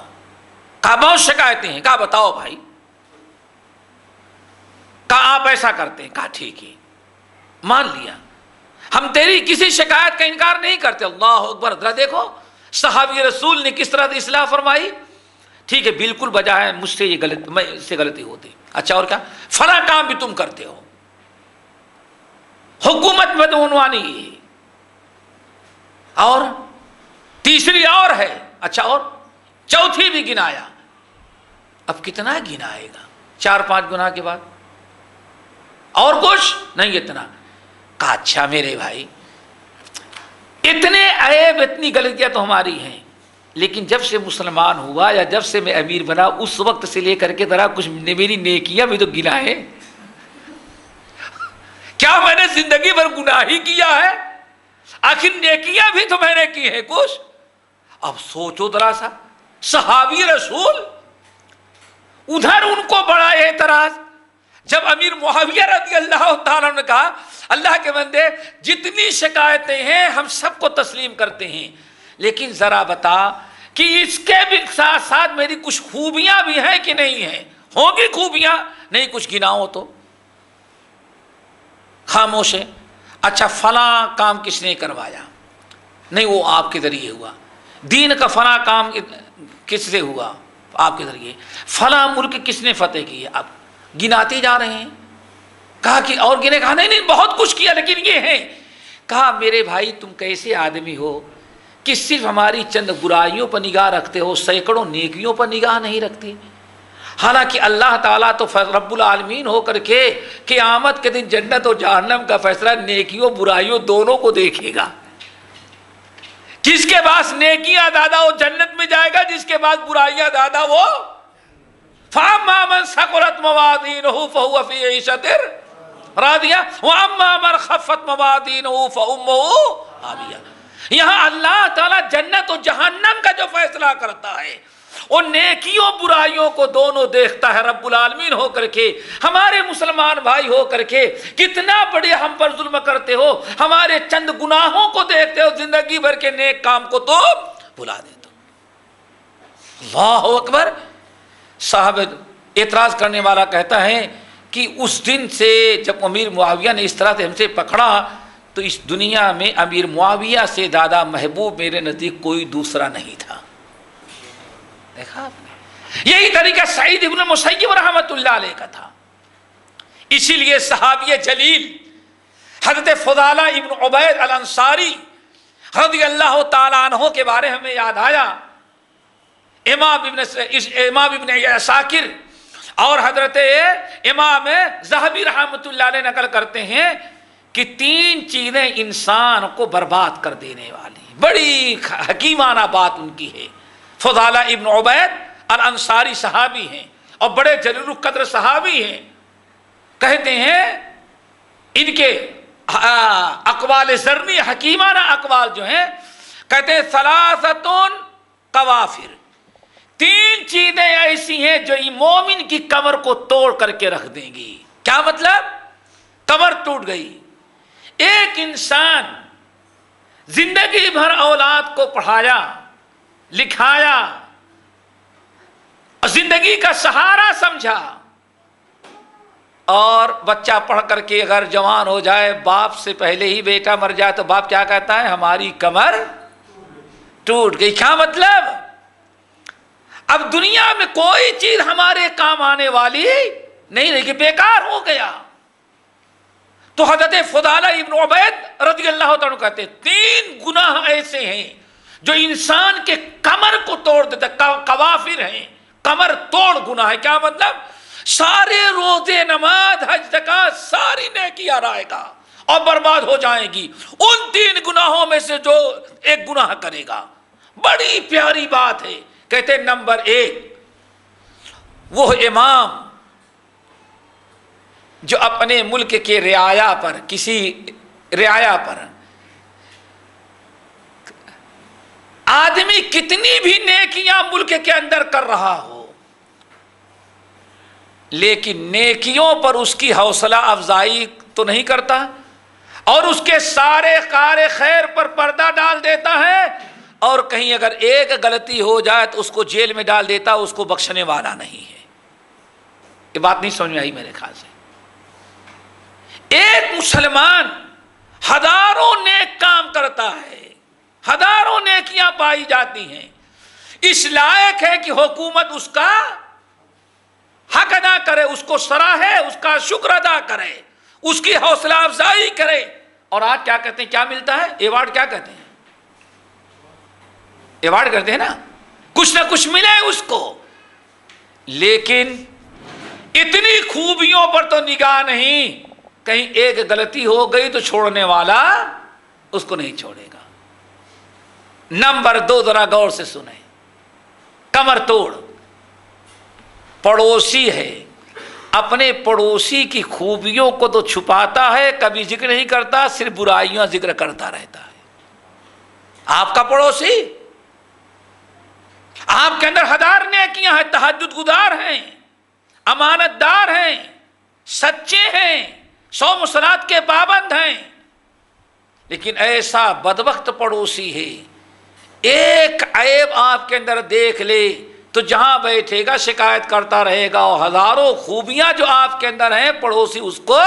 کہا بہت شکایتیں ہیں. کہا بتاؤ بھائی. کہا آپ ایسا کرتے ہیں. کہا ٹھیک ہے مان لیا، ہم تیری کسی شکایت کا انکار نہیں کرتے. اللہ اکبر. ذرا دیکھو صحابی رسول نے کس طرح اصلاح فرمائی. ٹھیک ہے بالکل بجائے مجھ سے یہ غلط، میں اس سے غلطی ہوتی. اچھا اور کیا؟ فلاں کام بھی تم کرتے ہو، حکومت بدعنوانی. اور تیسری اور ہے. اچھا اور چوتھی بھی گنایا. اب کتنا گنائے گا؟ 4-5 گناہ کے بعد اور کچھ نہیں اتنا. کہا اچھا میرے بھائی اتنے عیب اتنی غلطیاں تو ہماری ہیں، لیکن جب سے مسلمان ہوا یا جب سے میں امیر بنا اس وقت سے لے کر کے ذرا کچھ میری نیکیاں بھی تو گنائے. کیا میں نے زندگی بھر گناہ ہی کیا ہے؟ آخر نیکیاں بھی تو میں نے کی ہیں کچھ. اب سوچو ذرا سا، صحابی رسول ادھر ان کو بڑا اعتراض. جب امیر معاویہ رضی اللہ تعالیٰ نے کہا اللہ کے بندے جتنی شکایتیں ہیں ہم سب کو تسلیم کرتے ہیں، لیکن ذرا بتا کہ اس کے بھی ساتھ ساتھ میری کچھ خوبیاں بھی ہیں کہ نہیں ہیں؟ ہوں گی خوبیاں، نہیں کچھ گناؤ تو. خاموش ہے. اچھا فلاں کام کس نے کروایا؟ نہیں وہ آپ کے ذریعے ہوا. دین کا فلاں کام کس سے ہوا؟ آپ کے ذریعے. فلاں ملک کس نے فتح کیا؟ آپ گناتے جا رہے ہیں. کہا کہ اور گنے؟ کہا نہیں بہت کچھ کیا لیکن یہ ہیں. کہا میرے بھائی تم کیسے آدمی ہو کہ صرف ہماری چند برائیوں پر نگاہ رکھتے ہو، سینکڑوں نیکیوں پر نگاہ نہیں رکھتے؟ حالانکہ اللہ تعالیٰ تو رب العالمین ہو کر کے قیامت کے دن جنت اور جہنم کا فیصلہ نیکیوں برائیوں دونوں کو دیکھے گا. جس کے پاس نیکیاں زیادہ وہ جنت میں جائے گا، جس کے پاس برائیاں زیادہ وہ فَأَمَّا مَنْ ثَقُلَتْ مَوَازِينُهُ فَهُوَ فِي عِيشَةٍ راضیہ وَأَمَّا مَنْ خَفَّتْ مَوَازِينُهُ فَأُمُّهُ هَاوِيَةٌ. یہاں اللہ تعالیٰ جنت و جہنم کا جو فیصلہ کرتا ہے ان نیکیوں برائیوں کو دونوں دیکھتا ہے رب العالمین ہو کر کے. ہمارے مسلمان بھائی ہو کر کے کتنا بڑے ہم پر ظلم کرتے ہو, ہمارے چند گناہوں کو دیکھتے ہو, زندگی بھر کے نیک کام کو تو بھلا دیتے ہو. اللہ اکبر. صاحب اعتراض کرنے والا کہتا ہے کہ اس دن سے جب امیر معاویہ نے اس طرح سے ہم سے پکڑا تو اس دنیا میں امیر معاویہ سے زیادہ محبوب میرے نزدیک کوئی دوسرا نہیں تھا. دیکھا آپ نے, یہی طریقہ سعید ابن مسیب رحمۃ اللہ علیہ کا تھا. اسی لیے صحابی جلیل حضرت فضالہ ابن عبید الانصاری رضی اللہ تعالیٰ عنہ کے بارے ہمیں یاد آیا. امام ابن عساکر اور حضرت امام ذہبی رحمۃ اللہ علیہ نقل کرتے ہیں کہ 3 چیزیں انسان کو برباد کر دینے والی, بڑی حکیمانہ بات ان کی ہے. فضالہ ابن عبید الانصاری صحابی ہیں اور بڑے جلیل القدر صحابی ہیں. کہتے ہیں ان کے اقوال زرنی حکیمانہ اقوال جو ہیں, کہتے ہیں ثلاثتون قوافر, 3 چیزیں ایسی ہیں جو مومن کی کمر کو توڑ کر کے رکھ دیں گی. کیا مطلب؟ کمر ٹوٹ گئی. ایک انسان زندگی بھر اولاد کو پڑھایا لکھایا اور زندگی کا سہارا سمجھا, اور بچہ پڑھ کر کے اگر جوان ہو جائے, باپ سے پہلے ہی بیٹا مر جائے تو باپ کیا کہتا ہے؟ ہماری کمر ٹوٹ گئی. کیا مطلب؟ اب دنیا میں کوئی چیز ہمارے کام آنے والی نہیں رہی, بیکار ہو گیا. تو حضرت فضالہ ابن عبید رضی اللہ تعالیٰ کہتے ہیں 3 گناہ ایسے ہیں جو انسان کے کمر کو توڑ دیتا. قوافر ہیں, کمر توڑ گناہ ہے. کیا مطلب؟ سارے روزے نماز حج زکات ساری نیکیاں رائے گا اور برباد ہو جائیں گی ان 3 گناہوں میں سے جو ایک گناہ کرے گا. بڑی پیاری بات ہے. کہتے ہیں نمبر 1 وہ امام جو اپنے ملک کے رعایا پر, کسی رعایا پر آدمی کتنی بھی نیکیاں ملک کے اندر کر رہا ہو, لیکن نیکیوں پر اس کی حوصلہ افزائی تو نہیں کرتا, اور اس کے سارے کار خیر پر پردہ ڈال دیتا ہے, اور کہیں اگر ایک غلطی ہو جائے تو اس کو جیل میں ڈال دیتا, اس کو بخشنے والا نہیں ہے. یہ بات نہیں سمجھ میں آئی میرے خیال سے. ایک مسلمان ہزاروں نیک کام کرتا ہے, ہزاروں نیکیاں پائی جاتی ہیں, اس لائق ہے کہ حکومت اس کا حق ادا کرے, اس کو سراہے, اس کا شکر ادا کرے, اس کی حوصلہ افزائی کرے. اور آج کیا کہتے ہیں, کیا ملتا ہے؟ ایوارڈ. کیا کہتے ہیں؟ ایوارڈ کرتے ہیں نا, کچھ نہ کچھ ملے اس کو. لیکن اتنی خوبیوں پر تو نگاہ نہیں, کہیں ایک غلطی ہو گئی تو چھوڑنے والا اس کو نہیں چھوڑے گا. نمبر 2 ذرا غور سے سنیں, کمر توڑ. پڑوسی ہے, اپنے پڑوسی کی خوبیوں کو تو چھپاتا ہے, کبھی ذکر نہیں کرتا, صرف برائیاں ذکر کرتا رہتا ہے. آپ کا پڑوسی, آپ کے اندر ہزار نیکیاں ہیں, تہجد گزار ہیں, امانت دار ہیں, سچے ہیں, 100 صلات کے پابند ہیں, لیکن ایسا بدبخت پڑوسی ہے, ایک عیب آپ کے اندر دیکھ لے تو جہاں بیٹھے گا شکایت کرتا رہے گا, اور ہزاروں خوبیاں جو آپ کے اندر ہیں پڑوسی اس کو,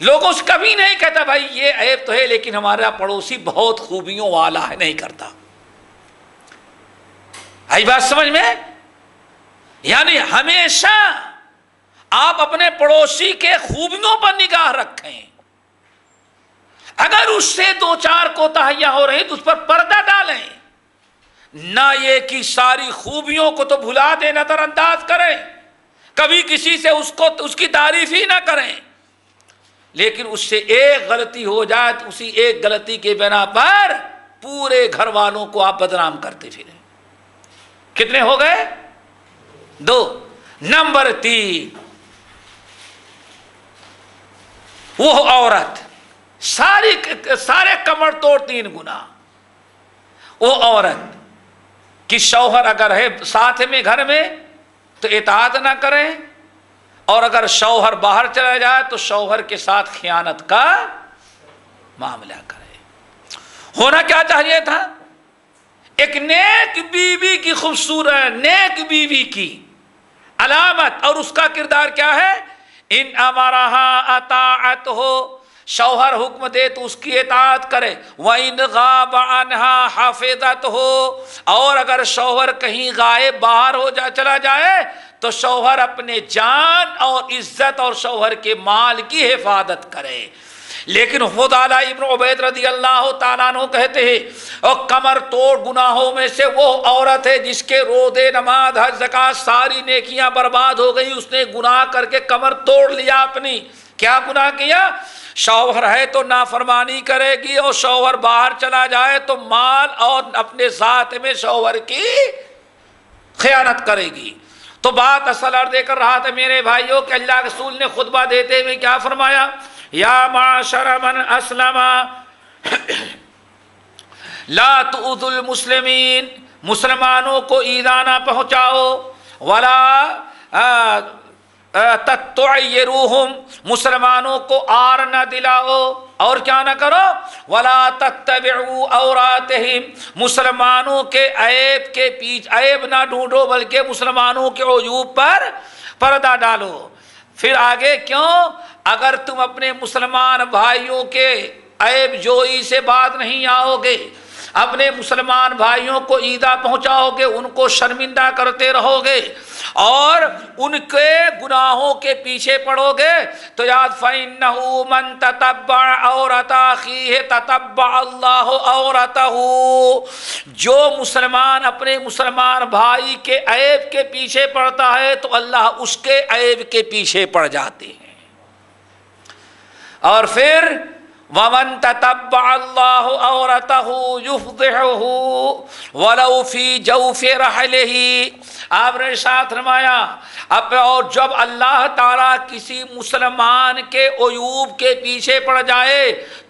لوگوں سے کبھی نہیں کہتا بھائی یہ عیب تو ہے لیکن ہمارا پڑوسی بہت خوبیوں والا ہے, نہیں کرتا. آئی بات سمجھ میں؟ یعنی ہمیشہ آپ اپنے پڑوسی کے خوبیوں پر نگاہ رکھیں, اگر اس سے 2-4 کوتاہیاں ہو رہی تو اس پر پردہ ڈالیں, نہ یہ کہ ساری خوبیوں کو تو بھلا دیں, نظر انداز کریں, کبھی کسی سے اس کی تعریف ہی نہ کریں, لیکن اس سے ایک غلطی ہو جائے تو اسی ایک غلطی کے بنا پر پورے گھر والوں کو آپ بدنام کرتے پھریں. کتنے ہو گئے؟ 2. نمبر 3 وہ عورت, سارے کمر توڑ 3 گناہ. وہ عورت کہ شوہر اگر ہے ساتھ میں گھر میں تو اطاعت نہ کرے، اور اگر شوہر باہر چلا جائے تو شوہر کے ساتھ خیانت کا معاملہ کرے۔ ہونا کیا چاہیے تھا؟ ایک نیک بیوی کی خوبصورت نیک بیوی کی علامت اور اس کا کردار کیا ہے؟ ان امرها اطاعت ہو، شوہر حکم دے تو اس کی اطاعت کرے، وَإِنْ غَابَ عَنْهَا حَافِظَتْ ہو، اور اگر شوہر کہیں غائب باہر ہو چلا جائے تو شوہر اپنے جان اور عزت اور شوہر کے مال کی حفاظت کرے۔ لیکن فضالہ ابن عبید رضی اللہ تعالیٰ عنہ کہتے ہیں اور کمر توڑ گناہوں میں سے وہ عورت ہے جس کے روزے نماز حج زکوٰۃ ساری نیکیاں برباد ہو گئی، اس نے گناہ کر کے کمر توڑ لیا اپنی۔ کیا گناہ کیا؟ شوہر ہے تو نافرمانی کرے گی، اور شوہر باہر چلا جائے تو مال اور اپنے ذات میں شوہر کی خیانت کرے گی۔ تو بات اصل عرض کر رہا تھا میرے بھائیوں کہ اللہ کے رسول نے خطبہ دیتے ہوئے کیا فرمایا؟ یا معاشر من اسلم لا تؤذوا المسلمین، مسلمانوں کو ایذا نہ پہنچاؤ، ولا تطیروہم، مسلمانوں کو آر نہ دلاؤ، اور کیا نہ کرو، ولا تتبعوا عوراتہم، مسلمانوں کے عیب کے پیچھے عیب نہ ڈھونڈو بلکہ مسلمانوں کے عیوب پر پردہ ڈالو۔ پھر آگے کیوں؟ اگر تم اپنے مسلمان بھائیوں کے عیب جوئی سے باز نہیں آؤ گے، اپنے مسلمان بھائیوں کو ایذا پہنچاؤ گے، ان کو شرمندہ کرتے رہو گے اور ان کے گناہوں کے پیچھے پڑو گے تو یاد فَإِنَّهُ مَن تَتَبَّعَ عَوْرَةَ أَخِيهِ تَتَبَّعَ اللَّهُ عَوْرَتَهُ، جو مسلمان اپنے مسلمان بھائی کے عیب کے پیچھے پڑتا ہے تو اللہ اس کے عیب کے پیچھے پڑ جاتے ہیں۔ اور پھر وَمَن تَتَبَّعَ اللَّهُ عَوْرَتَهُ يُفْضِحُهُ وَلَوْ فِي جَوْفِ رَحْلِهِ، آپ نے ارشاد فرمایا اور جب اللہ تعالیٰ کسی مسلمان کے عیوب کے پیچھے پڑ جائے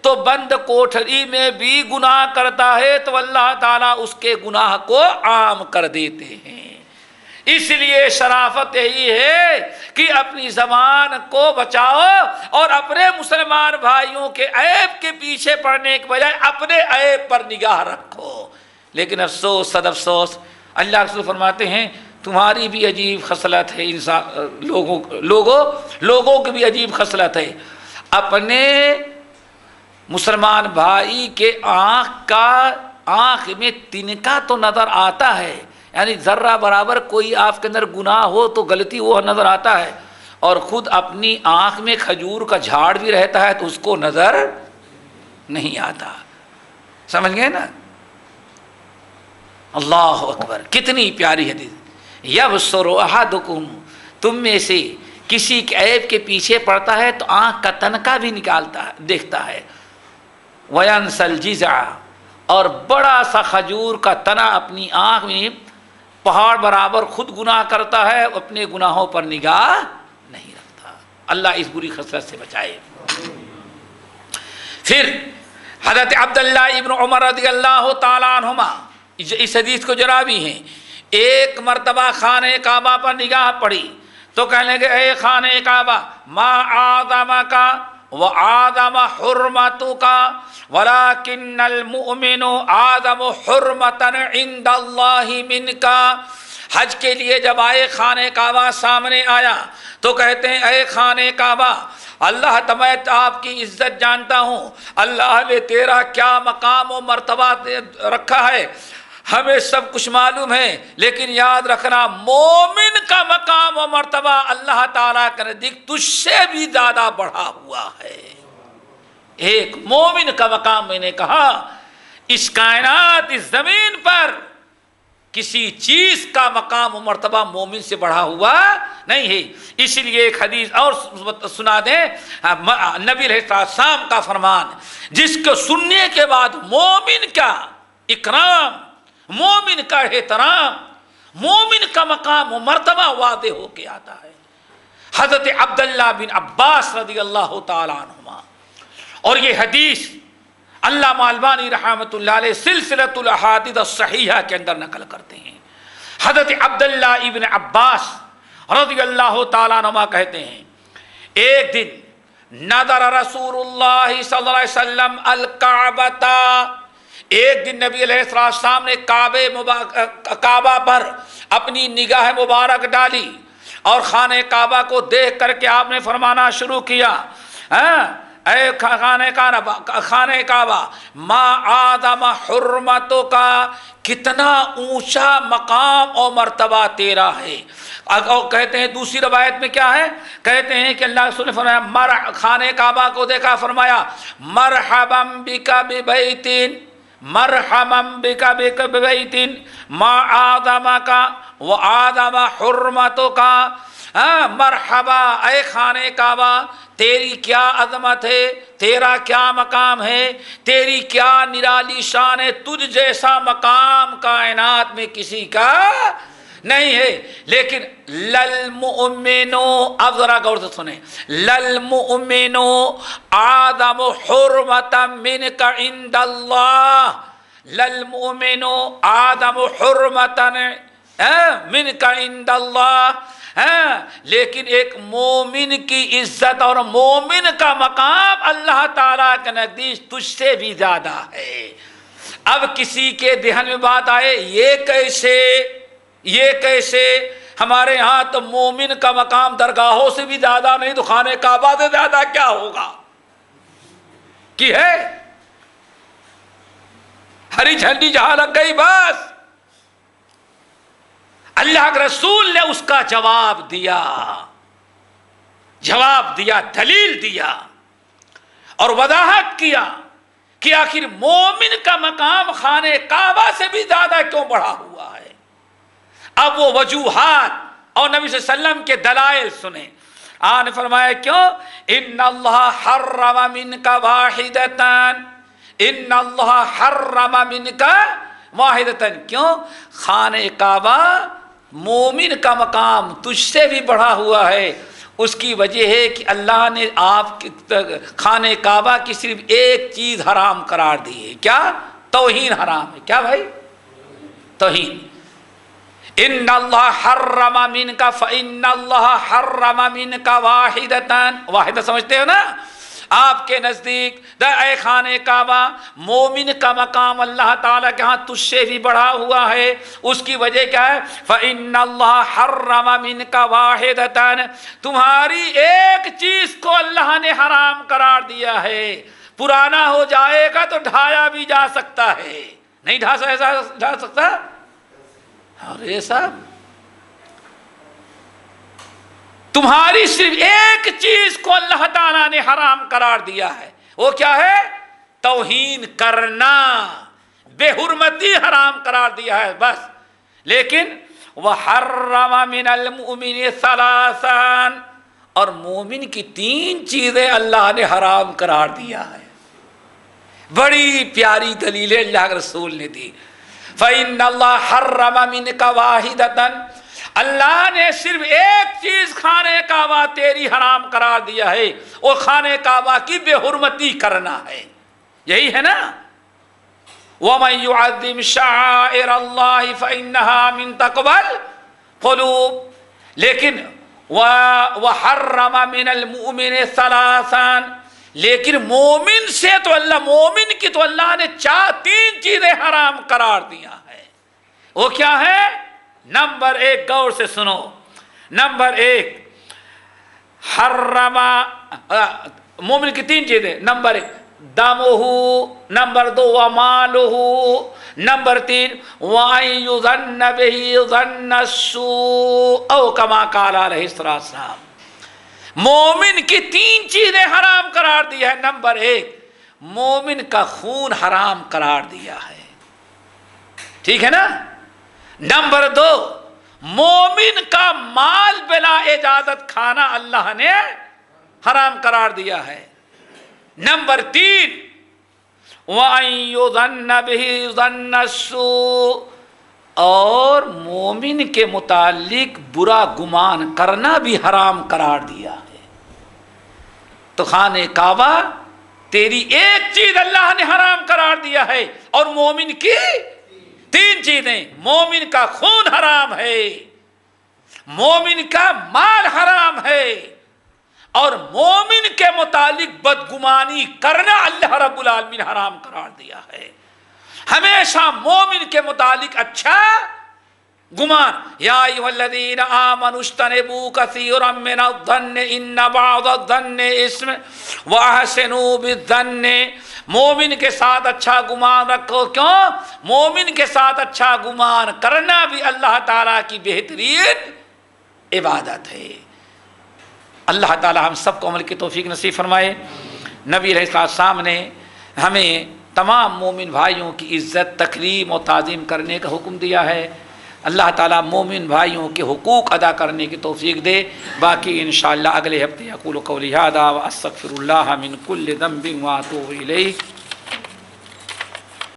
تو بند کوٹھری میں بھی گناہ کرتا ہے تو اللہ تعالیٰ اس کے گناہ کو عام کر دیتے ہیں۔ اس لیے شرافت یہی ہے کہ اپنی زبان کو بچاؤ اور اپنے مسلمان بھائیوں کے عیب کے پیچھے پڑنے کے بجائے اپنے عیب پر نگاہ رکھو۔ لیکن افسوس صد افسوس، اللہ رسول فرماتے ہیں تمہاری بھی عجیب خصلت ہے، انسان لوگوں کی بھی عجیب خصلت ہے، اپنے مسلمان بھائی کے آنکھ میں تنکا تو نظر آتا ہے، یعنی ذرہ برابر کوئی آپ کے اندر گناہ ہو تو غلطی وہ نظر آتا ہے، اور خود اپنی آنکھ میں کھجور کا جھاڑ بھی رہتا ہے تو اس کو نظر نہیں آتا۔ سمجھ گئے نا؟ اللہ اکبر، کتنی پیاری حدیث۔ یبصر احدکم، تم میں سے کسی کے عیب کے پیچھے پڑتا ہے تو آنکھ کا تنکا بھی نکالتا ہے، دیکھتا ہے۔ وینسی الجزع، اور بڑا سا کھجور کا تنا اپنی آنکھ میں پہاڑ برابر خود گناہ کرتا ہے، اپنے گناہوں پر نگاہ نہیں رکھتا۔ اللہ اس بری خصلت سے بچائے۔ پھر حضرت عبداللہ ابن عمر رضی اللہ تعالیٰ عنہما اس حدیث کو جرا بھی ہیں، ایک مرتبہ خانہ کعبہ پر نگاہ پڑی تو کہنے لگے اے خانہ کعبہ ما اعظمک وَأَعْظَمَ حُرْمَتُكَ وَلَكِنَّ الْمُؤْمِنُ أَعْظَمُ حُرْمَةً عِنْدَ اللَّهِ مِنْكَ۔ حج کے لیے جب آئے خانہ کعبہ سامنے آیا تو کہتے ہیں اے خانہ کعبہ، اللہ میں آپ کی عزت جانتا ہوں، اللہ نے تیرا کیا مقام و مرتبہ رکھا ہے ہمیں سب کچھ معلوم ہے، لیکن یاد رکھنا مومن کا مقام و مرتبہ اللہ تعالیٰ کے نزدیک تجھ سے بھی زیادہ بڑھا ہوا ہے۔ ایک مومن کا مقام، میں نے کہا اس کائنات اس زمین پر کسی چیز کا مقام و مرتبہ مومن سے بڑھا ہوا نہیں ہے۔ اس لیے ایک حدیث اور سنا دیں، نبی علیہ السلام کا فرمان جس کو سننے کے بعد مومن کا اکرام، مومن کا احترام، مومن کا مقام و مرتبہ واضح ہو کے آتا ہے۔ حضرت عبداللہ بن عباس رضی اللہ تعالیٰ عنہما، اور یہ حدیث علامہ البانی رحمۃ اللہ علیہ سلسلۃ الاحادیث الصحیحہ کے اندر نقل کرتے ہیں، حضرت عبداللہ ابن عباس رضی اللہ تعالیٰ عنہما کہتے ہیں ایک دن نظر رسول اللہ صلی اللہ علیہ وسلم الکعبۃ، ایک دن نبی علیہ السلام نے کعبہ پر اپنی نگاہ مبارک ڈالی اور خانہ کعبہ کو دیکھ کر کے آپ نے فرمانا شروع کیا، اے خانہ کعبہ ما آدم حرمتوں کا، کتنا اونچا مقام اور مرتبہ تیرا ہے۔ اور کہتے ہیں دوسری روایت میں کیا ہے، کہتے ہیں کہ اللہ رسول نے فرمایا خانہ کعبہ کو دیکھا، فرمایا مرحبا بک ببیت، مرحبا بک ببیت ما آدم کا و آدم حرمتوں کا، مرحبا اے خانہ کعبہ، تیری کیا عظمت ہے، تیرا کیا مقام ہے، تیری کیا نرالی شان ہے، تجھ جیسا مقام کائنات میں کسی کا نہیں ہے۔ لیکن للمؤمنو، اب ذرا غور سے سنیں، للمؤمنو آدم حرمتا منک عند اللہ، للمؤمنو آدم حرمتا منک عند اللہ، لیکن ایک مومن کی عزت اور مومن کا مقام اللہ تعالیٰ کے نزدیک تجھ سے بھی زیادہ ہے۔ اب کسی کے ذہن میں بات آئے یہ کیسے ہمارے ہاں تو مومن کا مقام درگاہوں سے بھی زیادہ نہیں تو خانہ کعبہ سے زیادہ کیا ہوگا کہ ہے، ہری جھنڈی جہاں لگ گئی بس۔ اللہ کے رسول نے اس کا جواب دیا، دلیل دیا اور وضاحت کیا کہ آخر مومن کا مقام خانہ کعبہ سے بھی زیادہ کیوں بڑھا ہوا ہے۔ اب وہ وجوہات اور نبی صلی اللہ علیہ وسلم کے دلائل سنیں۔ آپ نے فرمایا کیوں، ان اللہ حرم منک واحدتان، ان اللہ حرم منک واحدتان، کیوں؟ خانہ کعبہ مومن کا مقام تجھ سے بھی بڑھا ہوا ہے، اس کی وجہ ہے کہ اللہ نے آپ خانہ کعبہ کی صرف ایک چیز حرام قرار دی ہے، کیا؟ توہین حرام ہے۔ کیا بھائی؟ توہین۔ ان اللہ حرم منک فإن اللہ حرم منک واحدتان، واحدہ سمجھتے ہو نا؟ آپ کے نزدیک اے خانہ کعبہ مومن کا مقام اللہ تعالیٰ کے ہاں تجھ سے بھی بڑھا ہوا ہے، اس کی وجہ کیا ہے؟ فإن اللہ حرم منک واحدتان، تمہاری ایک چیز کو اللہ نے حرام قرار دیا ہے، پرانا ہو جائے گا تو ڈھایا بھی جا سکتا ہے، نہیں ڈھا سکتا؟ اور یہ سب تمہاری صرف ایک چیز کو اللہ تعالیٰ نے حرام قرار دیا ہے، وہ کیا ہے؟ توہین کرنا، بے حرمتی حرام قرار دیا ہے بس۔ لیکن وَحَرَّمَ مِنَ الْمُؤْمِنِ ثَلَاثًا، اور مومن کی تین چیزیں اللہ نے حرام قرار دیا ہے۔ بڑی پیاری دلیل اللہ کے رسول نے دی۔ فَإِنَّ اللَّهَ حَرَّمَ مِنْكَ وَاحِدَةً، اللہ نے صرف ایک چیز خانہ کعبہ تیری حرام قرار دیا ہے، اور خانہ کعبہ کی بے حرمتی کرنا ہے، یہی ہے نا؟ وَمَن يُعَظِّمْ شَعَائِرَ اللَّهِ فَإِنَّهَا مِن تَقْوَى الْقُلُوبِ، لیکن وَحَرَّمَ مِنَ الْمُؤْمِنِ ثَلَاثًا، لیکن مومن سے تو اللہ، مومن کی تو اللہ نے تین چیزیں حرام قرار دیا ہے۔ وہ کیا ہے؟ نمبر ایک، غور سے سنو، نمبر ایک حرم، مومن کی تین چیزیں، نمبر ایک دمہ، نمبر دو ومالہ، نمبر تین وَأَن يُظَنَّ بِهِ ظَنَّ السُّوءِ أَوْ كَمَا قَالَ علیہ السلام۔ مومن کی تین چیزیں حرام قرار دیا ہے۔ نمبر ایک، مومن کا خون حرام قرار دیا ہے، ٹھیک ہے نا؟ نمبر دو، مومن کا مال بلا اجازت کھانا اللہ نے حرام قرار دیا ہے۔ نمبر تین، وَأَن يُظَنَّ بِهِ ظَنَّ السُّوءِ، اور مومن کے متعلق برا گمان کرنا بھی حرام قرار دیا ہے۔ تو خانہ کعبہ تیری ایک چیز اللہ نے حرام قرار دیا ہے، اور مومن کی 3 چیزیں، مومن کا خون حرام ہے، مومن کا مال حرام ہے، اور مومن کے متعلق بدگمانی کرنا اللہ رب العالمین حرام قرار دیا ہے۔ ہمیشہ مومن کے متعلق اچھا گمان، یا ایھا الذین آمنوا اجتنبوا کثیرا من الظن ان بعض الظن اثم واحسنوا بالظن، مومن کے ساتھ اچھا گمان رکھو، کیوں؟ مومن کے ساتھ اچھا گمان کرنا بھی اللہ تعالیٰ کی بہترین عبادت ہے۔ اللہ تعالیٰ ہم سب کو عمل کی توفیق نصیب فرمائے۔ نبی علیہ السلام نے ہمیں تمام مومن بھائیوں کی عزت، تکریم اور تعظیم کرنے کا حکم دیا ہے۔ اللہ تعالیٰ مومن بھائیوں کے حقوق ادا کرنے کی توفیق دے۔ باقی انشاءاللہ اگلے ہفتے اقول قولی ھذا واستغفر اللہ من کل ذنب واتوب الیہ۔